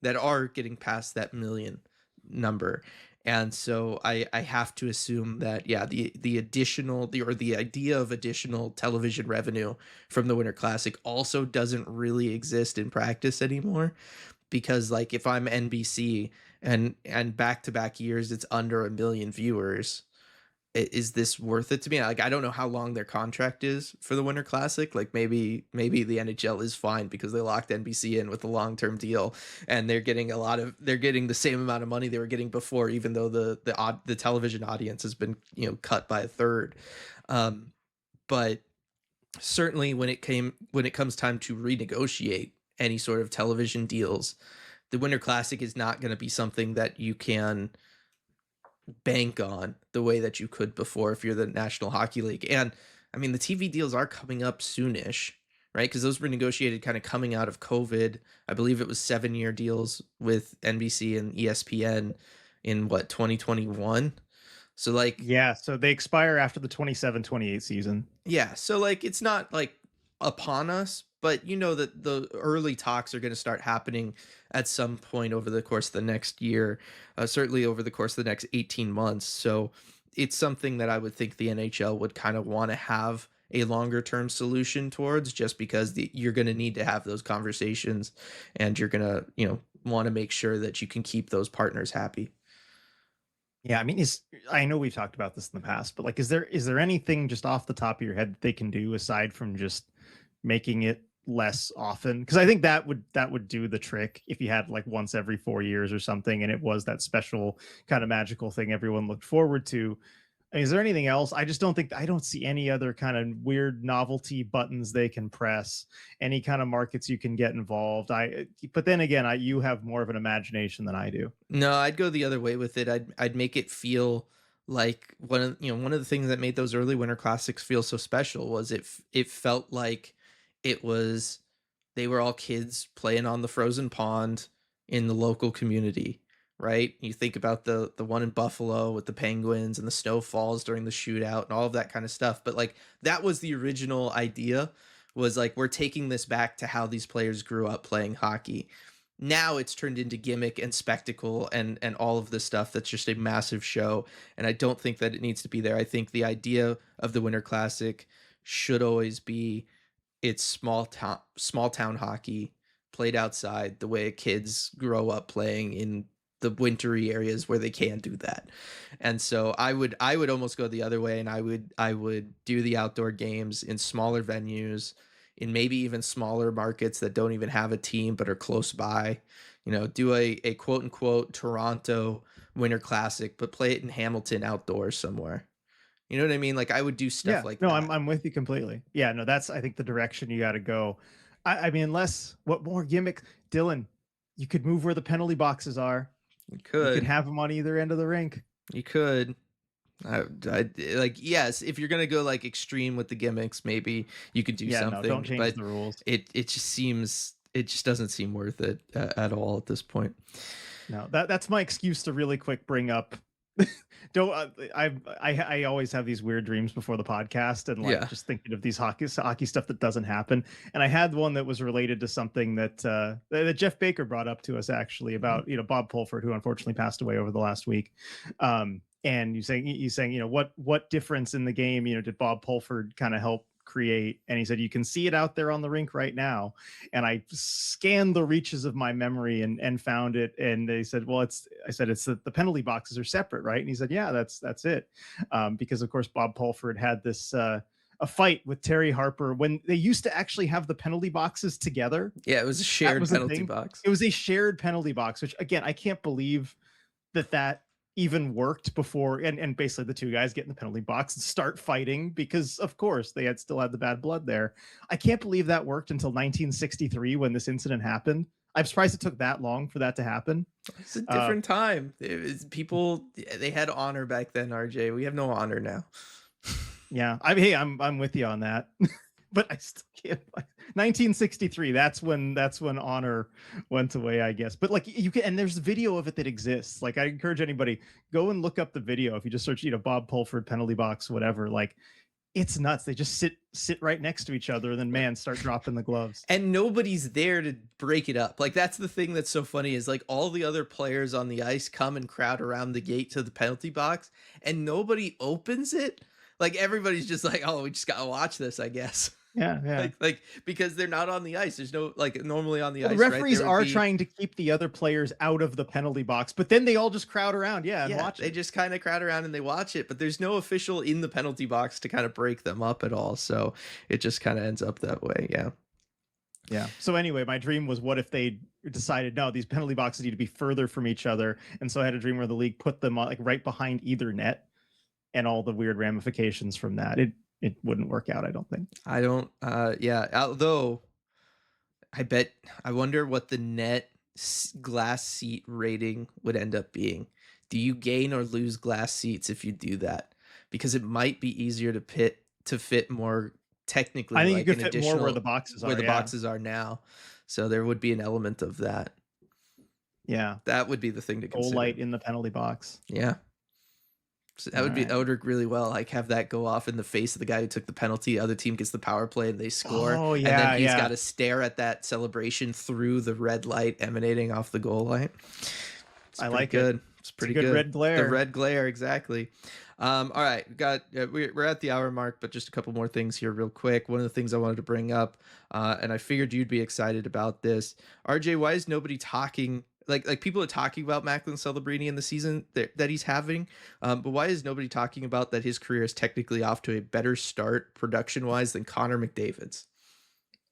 [SPEAKER 1] that are getting past that million number. And so I have to assume that, yeah, the additional the idea of additional television revenue from the Winter Classic also doesn't really exist in practice anymore, because like if I'm NBC and back to back years it's under a million viewers, is this worth it to me? Like, I don't know how long their contract is for the Winter Classic. Like, maybe the NHL is fine because they locked NBC in with a long term deal, and they're getting the same amount of money they were getting before, even though the television audience has been, cut by a third. Um, but certainly when it comes time to renegotiate any sort of television deals, the Winter Classic is not going to be something that you can bank on the way that you could before if you're the National Hockey League. And I mean, the TV deals are coming up soonish, right? Because those were negotiated kind of coming out of COVID. I believe it was 7-year deals with NBC and ESPN in what, 2021. So like,
[SPEAKER 2] Yeah, so they expire after the 27-28 season.
[SPEAKER 1] yeah, so like it's not like upon us, but you know that the early talks are going to start happening at some point over the course of the next year, certainly over the course of the next 18 months. So it's something that I would think the NHL would kind of want to have a longer term solution towards, just because you're going to need to have those conversations, and you're going to, want to make sure that you can keep those partners happy.
[SPEAKER 2] Yeah, I mean, is I know we've talked about this in the past, but like, is there anything just off the top of your head that they can do aside from just making it less often? Because I think that would do the trick if you had like once every 4 years or something, and it was that special kind of magical thing everyone looked forward to. Is there anything else? I don't see any other kind of weird novelty buttons they can press, any kind of markets you can get involved. But then again, you have more of an imagination than I do.
[SPEAKER 1] No, I'd go the other way with it. I'd make it feel like one of the things that made those early Winter Classics feel so special was it felt like it was they were all kids playing on the frozen pond in the local community, right? You think about the one in Buffalo with the Penguins and the snow falls during the shootout and all of that kind of stuff. But like that was the original idea, was like we're taking this back to how these players grew up playing hockey. Now it's turned into gimmick and spectacle and all of this stuff that's just a massive show, and I don't think that it needs to be there. I think the idea of the Winter Classic should always be it's small town hockey played outside the way kids grow up playing in the wintry areas where they can do that. And so I would almost go the other way, and I would do the outdoor games in smaller venues, in maybe even smaller markets that don't even have a team but are close by. Do a quote unquote Toronto Winter Classic, but play it in Hamilton outdoors somewhere. You know what I mean? Like I would do stuff
[SPEAKER 2] Yeah,
[SPEAKER 1] like
[SPEAKER 2] no, I'm
[SPEAKER 1] that.
[SPEAKER 2] I'm with you completely. Yeah, no, that's I think the direction you got to go. I mean, unless what more gimmick, Dylan? You could move where the penalty boxes are.
[SPEAKER 1] You
[SPEAKER 2] You could
[SPEAKER 1] could.
[SPEAKER 2] have them on either end of the rink.
[SPEAKER 1] You could. I like, yes, if you're gonna go like extreme with the gimmicks, maybe you could do
[SPEAKER 2] Yeah, no, don't
[SPEAKER 1] something,
[SPEAKER 2] change
[SPEAKER 1] but
[SPEAKER 2] the rules.
[SPEAKER 1] it just doesn't seem worth it at all at this point.
[SPEAKER 2] No, that's my excuse to really quick bring up. Don't I always have these weird dreams before the podcast, and like
[SPEAKER 1] Yeah.
[SPEAKER 2] just thinking of these hockey stuff that doesn't happen. And I had one that was related to something that Jeff Baker brought up to us actually
[SPEAKER 1] Mhm.
[SPEAKER 2] about Bob Pulford, who unfortunately passed away over the last week. And you saying what difference in the game did Bob Pulford kind of help create? And he said you can see it out there on the rink right now. And I scanned the reaches of my memory and found it. And they said, well, I said, it's the penalty boxes are separate, right? And he said, yeah, that's it. Because of course, Bob Pulford had this, a fight with Terry Harper when they used to actually have the penalty boxes together.
[SPEAKER 1] Yeah, it was a
[SPEAKER 2] That
[SPEAKER 1] shared
[SPEAKER 2] was the
[SPEAKER 1] penalty
[SPEAKER 2] thing.
[SPEAKER 1] box.
[SPEAKER 2] It was a shared penalty box, which again, I can't believe that even worked before. And basically the two guys get in the penalty box and start fighting because of course they still had the bad blood there. I can't believe that worked until 1963 when this incident happened. I'm surprised it took that long for that to happen.
[SPEAKER 1] It's a
[SPEAKER 2] uh
[SPEAKER 1] different time. It was people, they had honor back then, RJ. We have no honor now.
[SPEAKER 2] yeah, I'm with you on that. But I still can't. 1963. That's when honor went away, I guess. But like you can, and there's video of it that exists. Like I encourage anybody go and look up the video. If you just search, Bob Pulford penalty box, whatever. Like It's nuts. They just sit right next to each other, and then man, start dropping the gloves.
[SPEAKER 1] And nobody's there to break it up. Like that's the thing that's so funny is like all the other players on the ice come and crowd around the gate to the penalty box and nobody opens it. Like everybody's just like, "Oh, we just got to watch this, I guess."
[SPEAKER 2] Yeah, yeah.
[SPEAKER 1] Like because they're not on the ice. There's no like normally on the
[SPEAKER 2] Well, the
[SPEAKER 1] ice, right?
[SPEAKER 2] referees
[SPEAKER 1] There would
[SPEAKER 2] are
[SPEAKER 1] be
[SPEAKER 2] trying to keep the other players out of the penalty box, but then they all just crowd around, yeah, and
[SPEAKER 1] yeah,
[SPEAKER 2] watch
[SPEAKER 1] they
[SPEAKER 2] it.
[SPEAKER 1] just kind of crowd around and they watch it, but there's no official in the penalty box to kind of break them up at all. So it just kind of ends up that way. Yeah.
[SPEAKER 2] Yeah. So anyway, my dream was, what if they decided, no, these penalty boxes need to be further from each other, and so I had a dream where the league put them like right behind either net, and all the weird ramifications from that. It wouldn't work out, I don't think.
[SPEAKER 1] I don't yeah, although I wonder what the net glass seat rating would end up being. Do you gain or lose glass seats if you do that? Because it might be easier to fit more technically
[SPEAKER 2] I think you
[SPEAKER 1] like
[SPEAKER 2] could
[SPEAKER 1] an
[SPEAKER 2] fit more where the
[SPEAKER 1] additional
[SPEAKER 2] boxes
[SPEAKER 1] where
[SPEAKER 2] are.
[SPEAKER 1] the
[SPEAKER 2] Yeah.
[SPEAKER 1] boxes are now. So there would be an element of that.
[SPEAKER 2] Yeah.
[SPEAKER 1] That would be the thing to
[SPEAKER 2] Goal
[SPEAKER 1] consider.
[SPEAKER 2] light in the penalty box.
[SPEAKER 1] Yeah. So
[SPEAKER 2] All
[SPEAKER 1] that
[SPEAKER 2] right.
[SPEAKER 1] would work really well. Like have that go off in the face of the guy who took the penalty. Other team gets the power play and they score,
[SPEAKER 2] Oh
[SPEAKER 1] and then
[SPEAKER 2] yeah,
[SPEAKER 1] he's got
[SPEAKER 2] yeah.
[SPEAKER 1] to stare at that celebration through the red light emanating off the goal line. It's
[SPEAKER 2] I
[SPEAKER 1] pretty
[SPEAKER 2] like it.
[SPEAKER 1] good. It's
[SPEAKER 2] It's a
[SPEAKER 1] pretty
[SPEAKER 2] good
[SPEAKER 1] good.
[SPEAKER 2] red
[SPEAKER 1] The
[SPEAKER 2] glare.
[SPEAKER 1] red glare, exactly. All right, we're at the hour mark, but just a couple more things here, real quick. One of the things I wanted to bring up, and I figured you'd be excited about this. RJ, why is nobody talking? Like people are talking about Macklin Celebrini in the season that he's having, but why is nobody talking about that his career is technically off to a better start production wise than Connor McDavid's?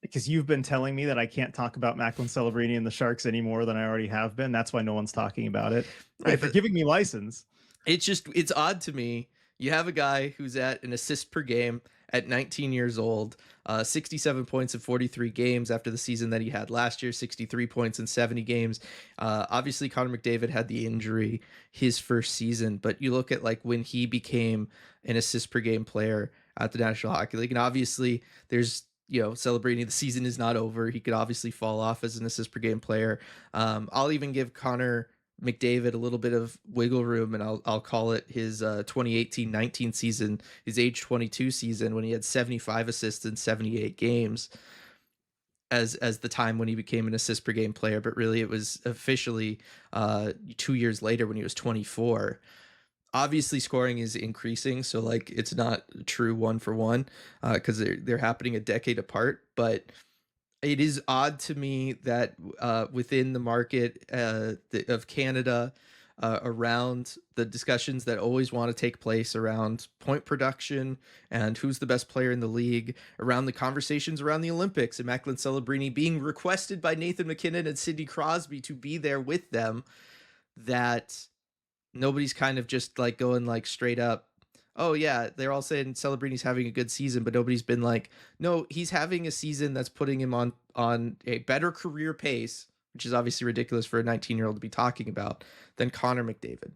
[SPEAKER 2] Because you've been telling me that I can't talk about Macklin Celebrini and the Sharks any more than I already have been. That's why no one's talking about it.
[SPEAKER 1] Right,
[SPEAKER 2] For
[SPEAKER 1] but
[SPEAKER 2] giving me license.
[SPEAKER 1] it's odd to me. You have a guy who's at an assist per game at 19 years old, 67 points in 43 games after the season that he had last year, 63 points in 70 games. Obviously, Connor McDavid had the injury his first season, but you look at like when he became an assist per game player at the National Hockey League, and obviously there's celebrating the season is not over. He could obviously fall off as an assist per game player. I'll even give Connor McDavid a little bit of wiggle room, and I'll call it his 2018-19 season, his age 22 season when he had 75 assists in 78 games as the time when he became an assist per game player. But really, it was officially 2 years later when he was 24. Obviously, scoring is increasing, so like it's not true one for one because they're happening a decade apart, but it is odd to me that within the market of Canada, around the discussions that always want to take place around point production and who's the best player in the league, around the conversations around the Olympics and Macklin Celebrini being requested by Nathan McKinnon and Sidney Crosby to be there with them, that nobody's kind of just like going like straight up, oh yeah, they're all saying Celebrini's having a good season, but nobody's been like, no, he's having a season that's putting him on a better career pace, which is obviously ridiculous for a 19-year-old to be talking about, than Connor McDavid.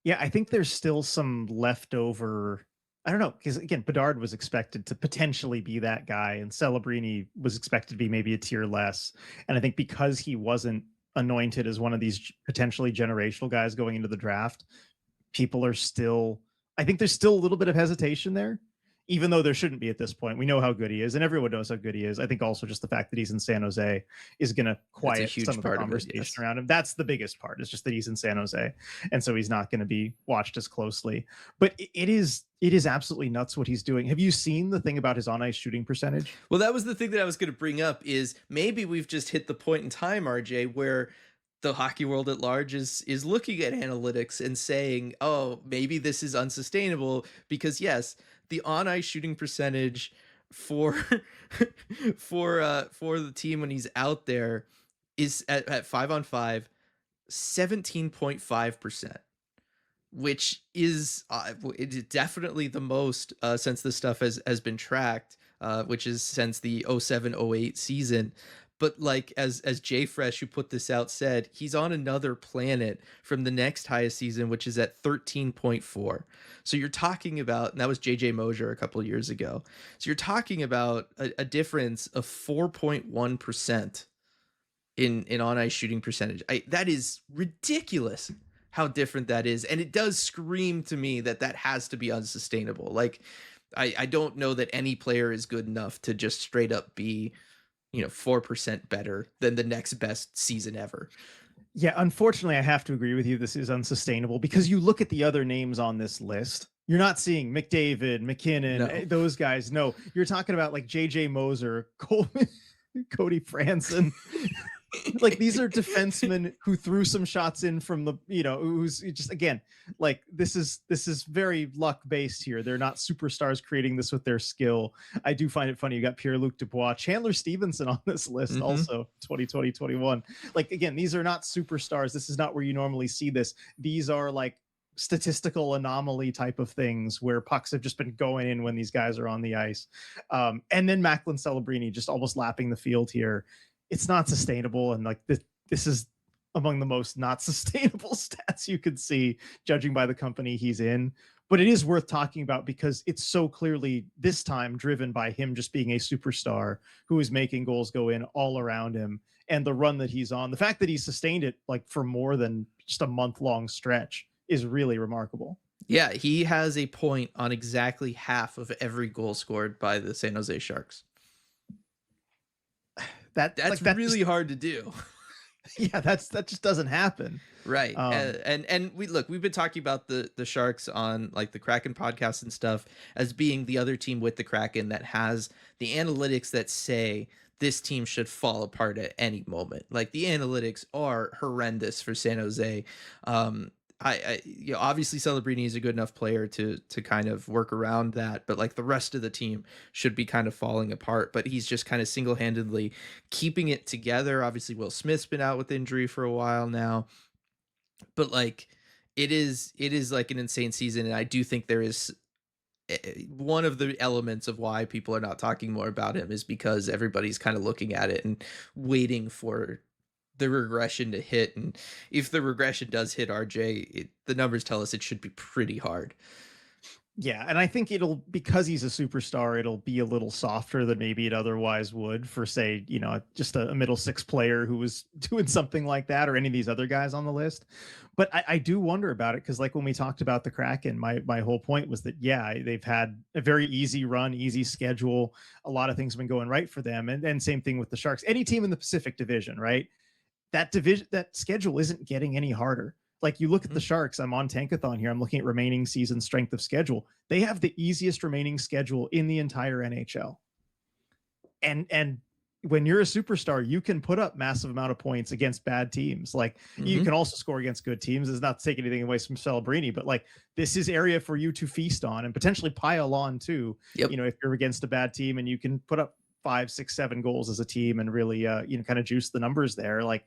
[SPEAKER 2] Yeah, I think there's still some leftover. I don't know, because again, Bedard was expected to potentially be that guy, and Celebrini was expected to be maybe a tier less. And I think because he wasn't anointed as one of these potentially generational guys going into the draft, people are still, I think there's still a little bit of hesitation there, even though there shouldn't be at this point. We know how good he is, and everyone knows how good he is. I think also just the fact that he's in San Jose is going to
[SPEAKER 1] That's a
[SPEAKER 2] quiet some
[SPEAKER 1] huge
[SPEAKER 2] of the
[SPEAKER 1] part of it,
[SPEAKER 2] conversation
[SPEAKER 1] yes.
[SPEAKER 2] around him. That's the biggest part. It's just that he's in San Jose, and so he's not going to be watched as closely. But it is absolutely nuts what he's doing. Have you seen the thing about his on ice shooting percentage?
[SPEAKER 1] Well, that was the thing that I was going to bring up is maybe we've just hit the point in time, RJ, where the hockey world at large is looking at analytics and saying, "Oh, maybe this is unsustainable," because yes, the on-ice shooting percentage for for the team when he's out there is at 5 on 5 17.5%, which is it is definitely the most since this stuff has been tracked, which is since the 07-08 season. But like as Jay Fresh, who put this out, said, he's on another planet from the next highest season, which is at 13.4. So you're talking about, and that was JJ Mosier a couple of years ago. So you're talking about a difference of 4.1% in on ice shooting percentage. That is ridiculous how different that is, and it does scream to me that that has to be unsustainable. Like I don't know that any player is good enough to just straight up be, 4% better than the next best season ever.
[SPEAKER 2] Yeah, unfortunately, I have to agree with you. This is unsustainable because you look at the other names on this list. You're not seeing McDavid, McKinnon,
[SPEAKER 1] No.
[SPEAKER 2] those guys. No, you're talking about like JJ Moser, Coleman, Cody Franson. Like these are defensemen who threw some shots in from the, who's just again, like this is very luck based here. They're not superstars creating this with their skill. I do find it funny. You got Pierre-Luc Dubois, Chandler Stevenson on this list
[SPEAKER 1] Mhm.
[SPEAKER 2] also, 2020, 21. Like again, these are not superstars. This is not where you normally see this. These are like statistical anomaly type of things where pucks have just been going in when these guys are on the ice. And then Macklin Celebrini just almost lapping the field here. It's not sustainable, and like this is among the most not sustainable stats you could see, judging by the company he's in. But it is worth talking about because it's so clearly this time driven by him just being a superstar who is making goals go in all around him, and the run that he's on. The fact that he sustained it like for more than just a month-long stretch is really remarkable.
[SPEAKER 1] Yeah, he has a point on exactly half of every goal scored by the San Jose Sharks.
[SPEAKER 2] That
[SPEAKER 1] That's
[SPEAKER 2] like that
[SPEAKER 1] really
[SPEAKER 2] just
[SPEAKER 1] hard to do.
[SPEAKER 2] yeah, that just doesn't happen.
[SPEAKER 1] Right.
[SPEAKER 2] Um,
[SPEAKER 1] And we've been talking about the Sharks on like the Kraken podcast and stuff as being the other team with the Kraken that has the analytics that say this team should fall apart at any moment. Like the analytics are horrendous for San Jose. Um obviously Celebrini is a good enough player to kind of work around that, but like the rest of the team should be kind of falling apart. But he's just kind of single-handedly keeping it together. Obviously, Will Smith's been out with injury for a while now, but like it is like an insane season, and I do think there is one of the elements of why people are not talking more about him is because everybody's kind of looking at it and waiting for the regression to hit. And if the regression does hit RJ, the numbers tell us it should be pretty hard.
[SPEAKER 2] Yeah, and I think it'll because he's a superstar, it'll be a little softer than maybe it otherwise would for, say, just a middle six player who was doing something like that, or any of these other guys on the list. But I do wonder about it because, like when we talked about the Kraken, my whole point was that yeah, they've had a very easy run, easy schedule. A lot of things have been going right for them, and same thing with the Sharks. Any team in the Pacific Division, right? That schedule isn't getting any harder. Like you look at the
[SPEAKER 1] Mhm.
[SPEAKER 2] Sharks, I'm on Tankathon here. I'm looking at remaining season strength of schedule. They have the easiest remaining schedule in the entire NHL. And when you're a superstar, you can put up massive amount of points against bad teams. Like you
[SPEAKER 1] Mhm.
[SPEAKER 2] can also score against good teams. It's not to take anything away from Celebrini, but like this is area for you to feast on and potentially pile on too.
[SPEAKER 1] Yep.
[SPEAKER 2] If you're against a bad team and you can put up 5, 6, 7 goals as a team and really kind of juice the numbers there. Like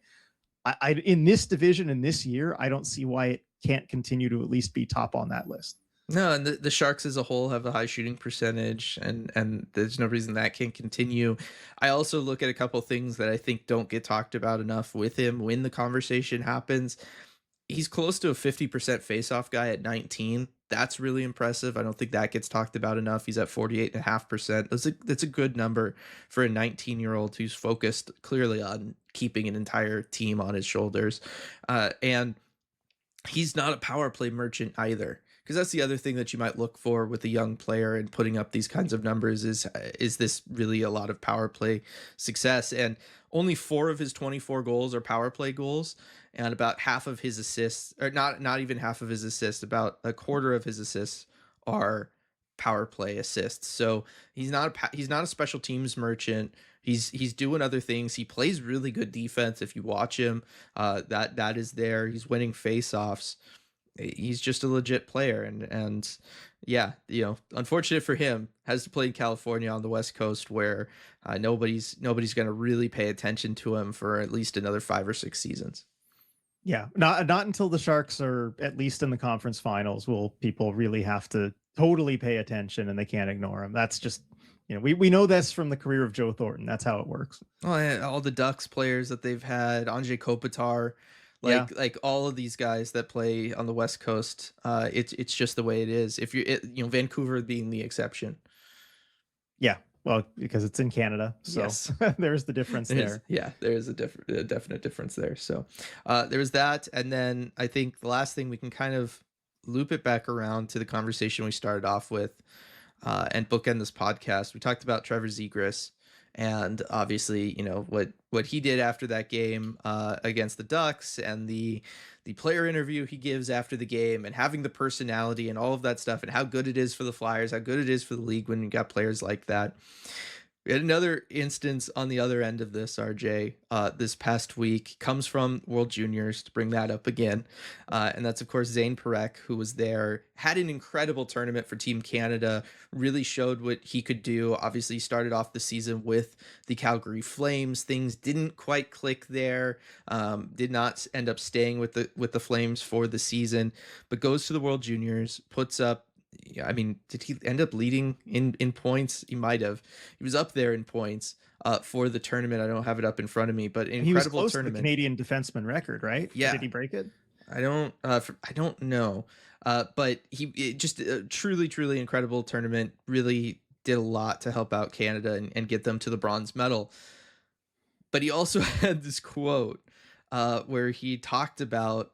[SPEAKER 2] I in this division in this year, I don't see why it can't continue to at least be top on that list.
[SPEAKER 1] No, and the Sharks as a whole have a high shooting percentage, and there's no reason that can't continue. I also look at a couple things that I think don't get talked about enough with him when the conversation happens. He's close to a 50% faceoff guy at 19. That's really impressive. I don't think that gets talked about enough. He's at 48.5%. That's a good number for a 19-year-old who's focused clearly on keeping an entire team on his shoulders. And he's not a power play merchant either, because that's the other thing that you might look for with a young player and putting up these kinds of numbers is this really a lot of power play success. And only 4 of his 24 goals are power play goals, and about half of his assists, or not even half of his assists, about a quarter of his assists are power play assists. So he's not a special teams merchant. He's doing other things. He plays really good defense if you watch him. That is there. He's winning faceoffs. He's just a legit player, and yeah, unfortunate for him, has to play in California on the West Coast where nobody's going to really pay attention to him for at least another 5 or 6 seasons.
[SPEAKER 2] Yeah, not until the Sharks are at least in the conference finals will people really have to totally pay attention, and they can't ignore him. That's just we know this from the career of Joe Thornton. That's how it works.
[SPEAKER 1] Oh, yeah, all the Ducks players that they've had, Anze Kopitar,
[SPEAKER 2] Yeah,
[SPEAKER 1] like all of these guys that play on the West Coast, it's just the way it is. If Vancouver being the exception.
[SPEAKER 2] yeah. Well, because it's in Canada, so
[SPEAKER 1] Yes.
[SPEAKER 2] there's the difference there.
[SPEAKER 1] There is a definite difference there. So there was that, and then I think the last thing we can kind of loop it back around to the conversation we started off with. and bookend this podcast. We talked about Trevor Zegras, and obviously, what he did after that game against the Ducks, and the player interview he gives after the game, and having the personality and all of that stuff, and how good it is for the Flyers, how good it is for the league when you got players like that. We had another instance on the other end of this, RJ, this past week, comes from World Juniors, to bring that up again. And that's, of course, Zayne Parekh, who was there, had an incredible tournament for Team Canada, really showed what he could do. Obviously, he started off the season with the Calgary Flames. Things didn't quite click there, did not end up staying with the Flames for the season, but goes to the World Juniors, puts up, yeah, I mean, did he end up leading in points? He might have. He was up there in points for the tournament. I don't have it up in front of me, but
[SPEAKER 2] He was
[SPEAKER 1] incredible
[SPEAKER 2] close to the
[SPEAKER 1] tournament.
[SPEAKER 2] Canadian defenseman record, right? Did
[SPEAKER 1] Yeah,
[SPEAKER 2] he break it?
[SPEAKER 1] I don't know, but just a truly incredible tournament. Really did a lot to help out Canada and get them to the bronze medal. But he also had this quote where he talked about,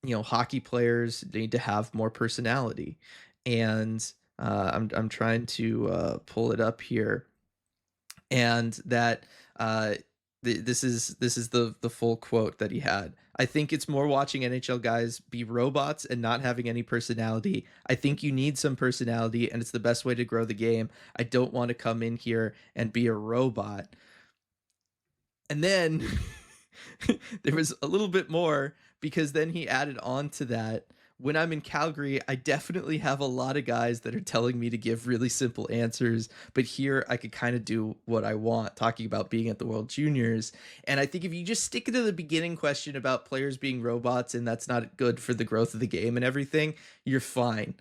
[SPEAKER 1] hockey players need to have more personality, and I'm trying to pull it up here, and that this is the full quote that he had. I think it's more watching NHL guys be robots and not having any personality. I think you need some personality, and it's the best way to grow the game. I don't want to come in here and be a robot. And then there was a little bit more, because then he added on to that. When I'm in Calgary, I definitely have a lot of guys that are telling me to give really simple answers, but here I could kind of do what I want, talking about being at the World Juniors. And I think if you just stick to the beginning question about players being robots and that's not good for the growth of the game and everything, you're fine.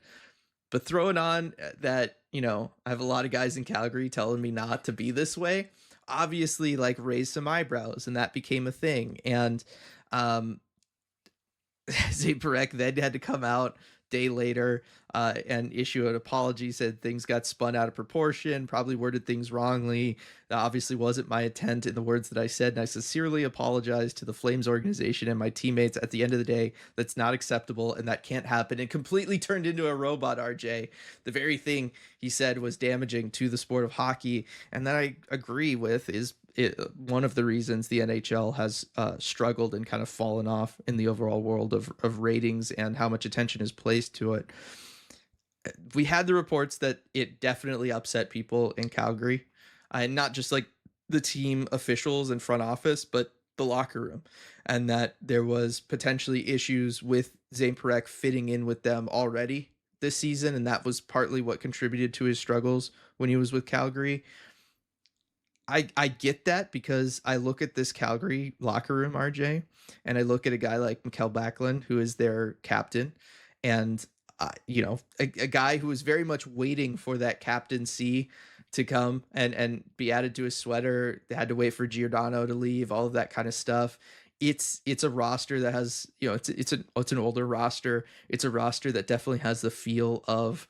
[SPEAKER 1] But throwing on that, I have a lot of guys in Calgary telling me not to be this way, obviously, like, raised some eyebrows, and that became a thing. And um, Zayne Parekh then had to come out day later and issue an apology, said things got spun out of proportion, probably worded things wrongly. That obviously wasn't my intent in the words that I said, and I sincerely apologize to the Flames organization and my teammates. At the end of the day, that's not acceptable, and that can't happen. And completely turned into a robot, RJ. The very thing he said was damaging to the sport of hockey, and that I agree with is one of the reasons the NHL has struggled and kind of fallen off in the overall world of ratings and how much attention is placed to it. We had the reports that it definitely upset people in Calgary, and not just like the team officials and front office, but the locker room, and that there was potentially issues with Zayne Parekh fitting in with them already this season, and that was partly what contributed to his struggles when he was with Calgary. I get that, because I look at this Calgary locker room, RJ, and I look at a guy like Macklin, who is their captain, and a guy who is very much waiting for that captaincy to come and be added to his sweater. They had to wait for Giordano to leave, all of that kind of stuff. It's a roster that has, it's an older roster. It's a roster that definitely has the feel of,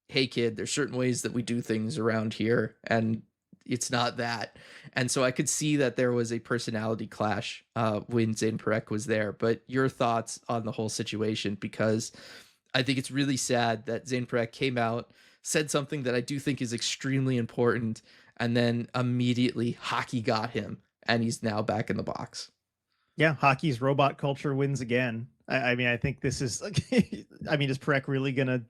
[SPEAKER 1] hey kid, there's certain ways that we do things around here, and it's not that. And so I could see that there was a personality clash when Zayne Parekh was there. But your thoughts on the whole situation, because I think it's really sad that Zayne Parekh came out, said something that I do think is extremely important, and then immediately hockey got him, and he's now back in the box.
[SPEAKER 2] Yeah, hockey's robot culture wins again. I mean, I think this is like, I mean, is Perek really gonna?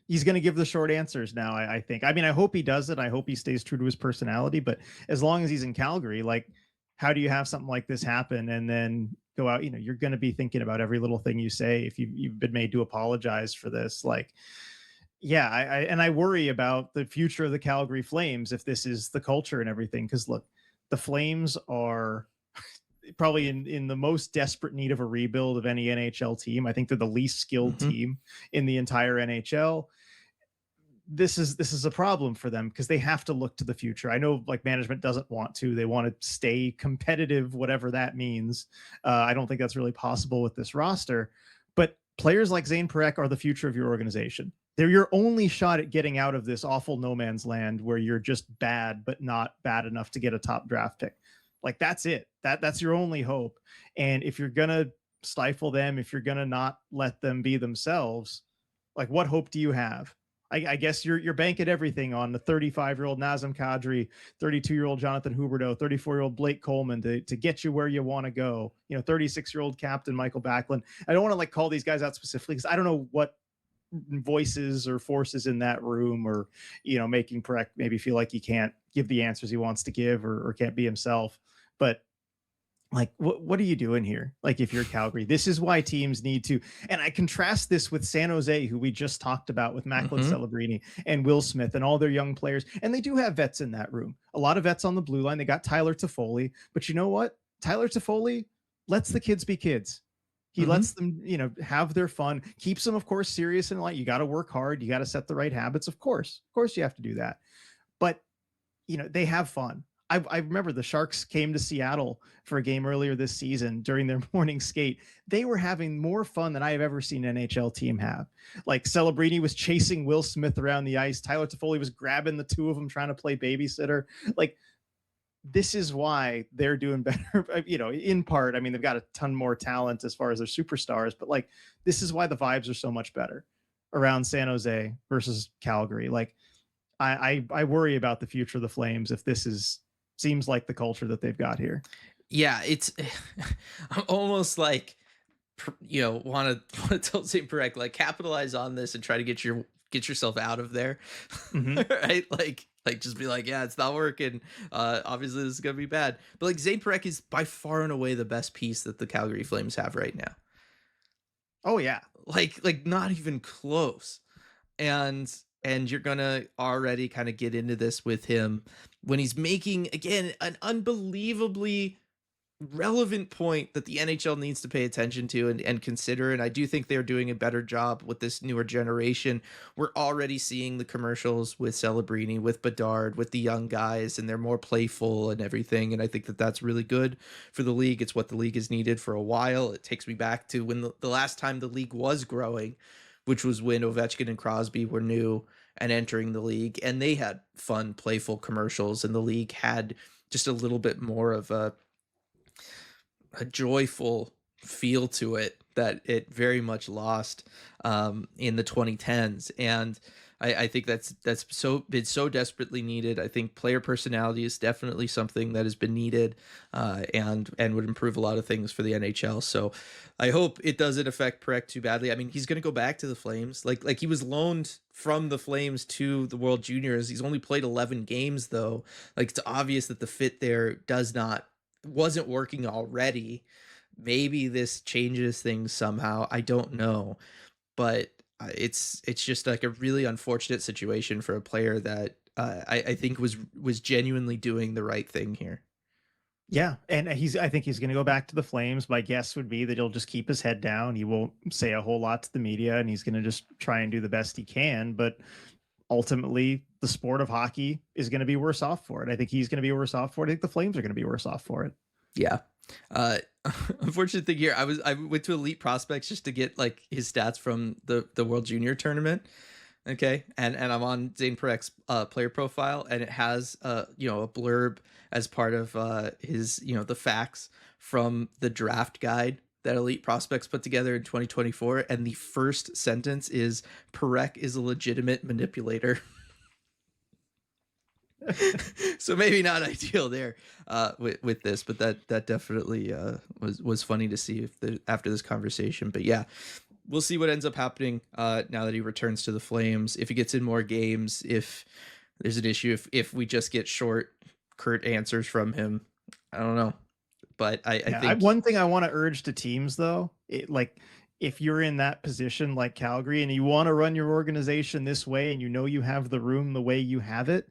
[SPEAKER 2] He's gonna give the short answers now. I think. I mean, I hope he does it. I hope he stays true to his personality. But as long as he's in Calgary, like, how do you have something like this happen and then go out? You're going to be thinking about every little thing you say if you've been made to apologize for this. Like, yeah, I worry about the future of the Calgary Flames if this is the culture and everything. Because look, the Flames are probably in the most desperate need of a rebuild of any NHL team. I think they're the least skilled
[SPEAKER 1] Hmm.
[SPEAKER 2] team in the entire NHL. This is a problem for them because they have to look to the future. I know like management doesn't want to. They want to stay competitive, whatever that means. I don't think that's really possible with this roster. But players like Zayne Parekh are the future of your organization. They're your only shot at getting out of this awful no man's land where you're just bad, but not bad enough to get a top draft pick. Like that's it. That's your only hope. And if you're gonna stifle them, if you're gonna not let them be themselves, like what hope do you have? I guess you're banking everything on the 35-year-old Nazem Kadri, 32-year-old Jonathan Huberdeau, 34-year-old Blake Coleman to get you where you want to go. 36-year-old captain Michael Backlund. I don't want to like call these guys out specifically because I don't know what voices or forces in that room or making Parekh maybe feel like he can't give the answers he wants to give or can't be himself. But like what are you doing here? Like if you're Calgary, this is why teams need to. And I contrast this with San Jose, who we just talked about with Macklin
[SPEAKER 1] Hmm.
[SPEAKER 2] Celebrini and Will Smith and all their young players, and they do have vets in that room, a lot of vets on the blue line. They got Tyler Toffoli, but you know what? Tyler Toffoli lets the kids be kids. He
[SPEAKER 1] Hmm.
[SPEAKER 2] lets them have their fun, keeps them of course serious and like, you got to work hard, you got to set the right habits, of course you have to do that. But they have fun. I remember the Sharks came to Seattle for a game earlier this season during their morning skate. They were having more fun than I have ever seen an NHL team have. Like Celebrini was chasing Will Smith around the ice. Tyler Toffoli was grabbing the two of them trying to play babysitter. Like this is why they're doing better. In part, I mean, they've got a ton more talent as far as their superstars, but like this is why the vibes are so much better around San Jose versus Calgary. Like I worry about the future of the Flames if this is seems like the culture that they've got here.
[SPEAKER 1] Yeah, it's I'm almost like want to want to tell Zayne Parekh like capitalize on this and try to get yourself out of there,
[SPEAKER 2] Hmm.
[SPEAKER 1] right? Like just be like, yeah, it's not working. Obviously this is gonna be bad. But like Zayne Parekh is by far and away the best piece that the Calgary Flames have right now.
[SPEAKER 2] Oh yeah,
[SPEAKER 1] Like not even close. And you're gonna already kind of get into this with him when he's making again an unbelievably relevant point that the NHL needs to pay attention to and consider. And I do think they're doing a better job with this newer generation. We're already seeing the commercials with Celebrini, with Bedard, with the young guys, and they're more playful and everything. And I think that that's really good for the league. It's what the league has needed for a while. It takes me back to when the last time the league was growing, which was when Ovechkin and Crosby were new and entering the league, and they had fun, playful commercials, and the league had just a little bit more of a joyful feel to it that it very much lost in the 2010s. And I think that's so been so desperately needed. I think player personality is definitely something that has been needed and would improve a lot of things for the NHL. So I hope it doesn't affect Parekh too badly. I mean, he's going to go back to the Flames. Like he was loaned from the Flames to the World Juniors. He's only played 11 games though. Like it's obvious that the fit there wasn't working already. Maybe this changes things somehow. I don't know, but it's just like a really unfortunate situation for a player that I think was genuinely doing the right thing here.
[SPEAKER 2] yeah, and I think he's going to go back to the Flames. My guess would be that he'll just keep his head down. He won't say a whole lot to the media, and he's going to just try and do the best he can. But ultimately, the sport of hockey is going to be worse off for it. I think he's going to be worse off for it. I think the Flames are going to be worse off for it.
[SPEAKER 1] Yeah. Uh unfortunate thing here, I went to Elite Prospects just to get like his stats from the World Junior tournament. Okay. And I'm on Zayne Parekh's player profile, and it has a blurb as part of his, the facts from the draft guide that Elite Prospects put together in 2024, and the first sentence is Parekh is a legitimate manipulator. So maybe not ideal there with this, but that definitely was funny to see after this conversation. But yeah, we'll see what ends up happening now that he returns to the Flames. If he gets in more games, if there's an issue, if we just get short, curt answers from him, I don't know. But I
[SPEAKER 2] Yeah,
[SPEAKER 1] think
[SPEAKER 2] one thing I want to urge to teams though, like if you're in that position like Calgary and you want to run your organization this way and you know you have the room the way you have it,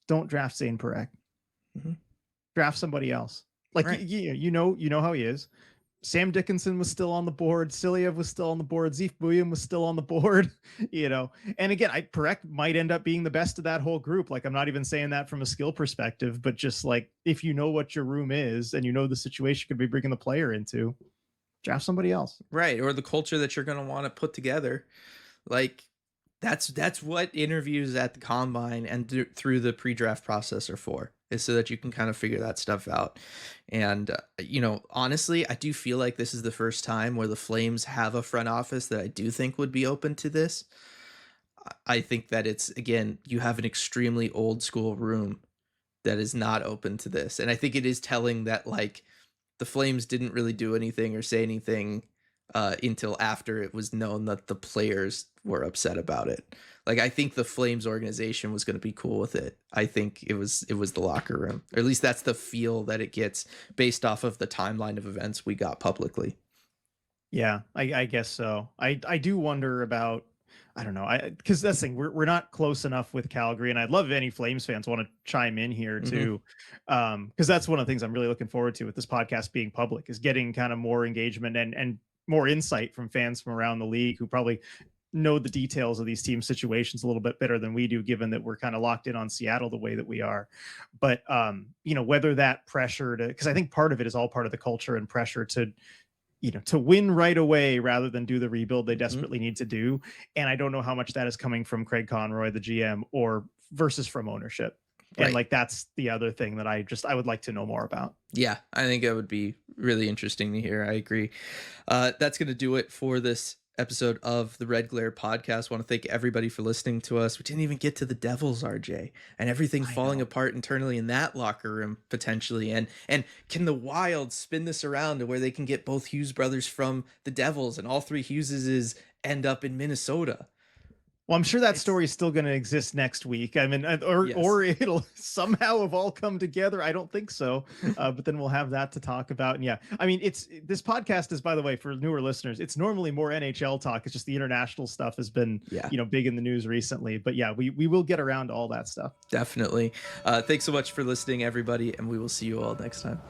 [SPEAKER 2] don't draft Zane Parekh.
[SPEAKER 1] Mhm.
[SPEAKER 2] Draft somebody else. Like
[SPEAKER 1] Right.
[SPEAKER 2] you know how he is. Sam Dickinson was still on the board. Siliev was still on the board. Zeef Buium was still on the board. And again, Parekh might end up being the best of that whole group. Like I'm not even saying that from a skill perspective, but just like if you know what your room is and you know the situation could be bringing the player into, draft somebody else.
[SPEAKER 1] Right. Or the culture that you're going to want to put together. Like that's what interviews at the combine and through the pre-draft process are for, is so that you can kind of figure that stuff out. And honestly, I do feel like this is the first time where the Flames have a front office that I do think would be open to this. I think that it's, again, you have an extremely old school room that is not open to this. And I think it is telling that like the Flames didn't really do anything or say anything until after it was known that the players were upset about it. Like I think the Flames organization was going to be cool with it. I think it was the locker room, or at least that's the feel that it gets based off of the timeline of events we got publicly.
[SPEAKER 2] Yeah, I guess so. I do wonder about, I don't know, I because that's the thing, we're not close enough with Calgary, and I'd love if any Flames fans want to chime in here
[SPEAKER 1] Hmm.
[SPEAKER 2] too, because that's one of the things I'm really looking forward to with this podcast being public, is getting kind of more engagement and more insight from fans from around the league who probably know the details of these team situations a little bit better than we do, given that we're kind of locked in on Seattle the way that we are. But whether that pressure to, because I think part of it is all part of the culture and pressure to, to win right away rather than do the rebuild they
[SPEAKER 1] Hmm.
[SPEAKER 2] desperately need to do. And I don't know how much that is coming from Craig Conroy, the GM, or versus from ownership. And
[SPEAKER 1] Right.
[SPEAKER 2] like that's the other thing that I would like to know more about.
[SPEAKER 1] Yeah, I think it would be really interesting to hear. I agree. That's going to do it for this episode of the Red Glare podcast. Want to thank everybody for listening to us. We didn't even get to the Devils, RJ, and everything
[SPEAKER 2] I
[SPEAKER 1] falling
[SPEAKER 2] know.
[SPEAKER 1] apart internally in that locker room potentially. And can the Wild spin this around to where they can get both Hughes brothers from the Devils, and all three Hugheses end up in Minnesota?
[SPEAKER 2] Well, I'm sure that
[SPEAKER 1] It's
[SPEAKER 2] story is still going to exist next week. I mean, or
[SPEAKER 1] yes.
[SPEAKER 2] it'll somehow have all come together. I don't think so, but then we'll have that to talk about. And yeah, I mean, it's this podcast is, by the way, for newer listeners, it's normally more NHL talk. It's just the international stuff has been,
[SPEAKER 1] Yeah,
[SPEAKER 2] big in the news recently. But yeah, we will get around to all that stuff.
[SPEAKER 1] definitely. Thanks so much for listening, everybody, and we will see you all next time.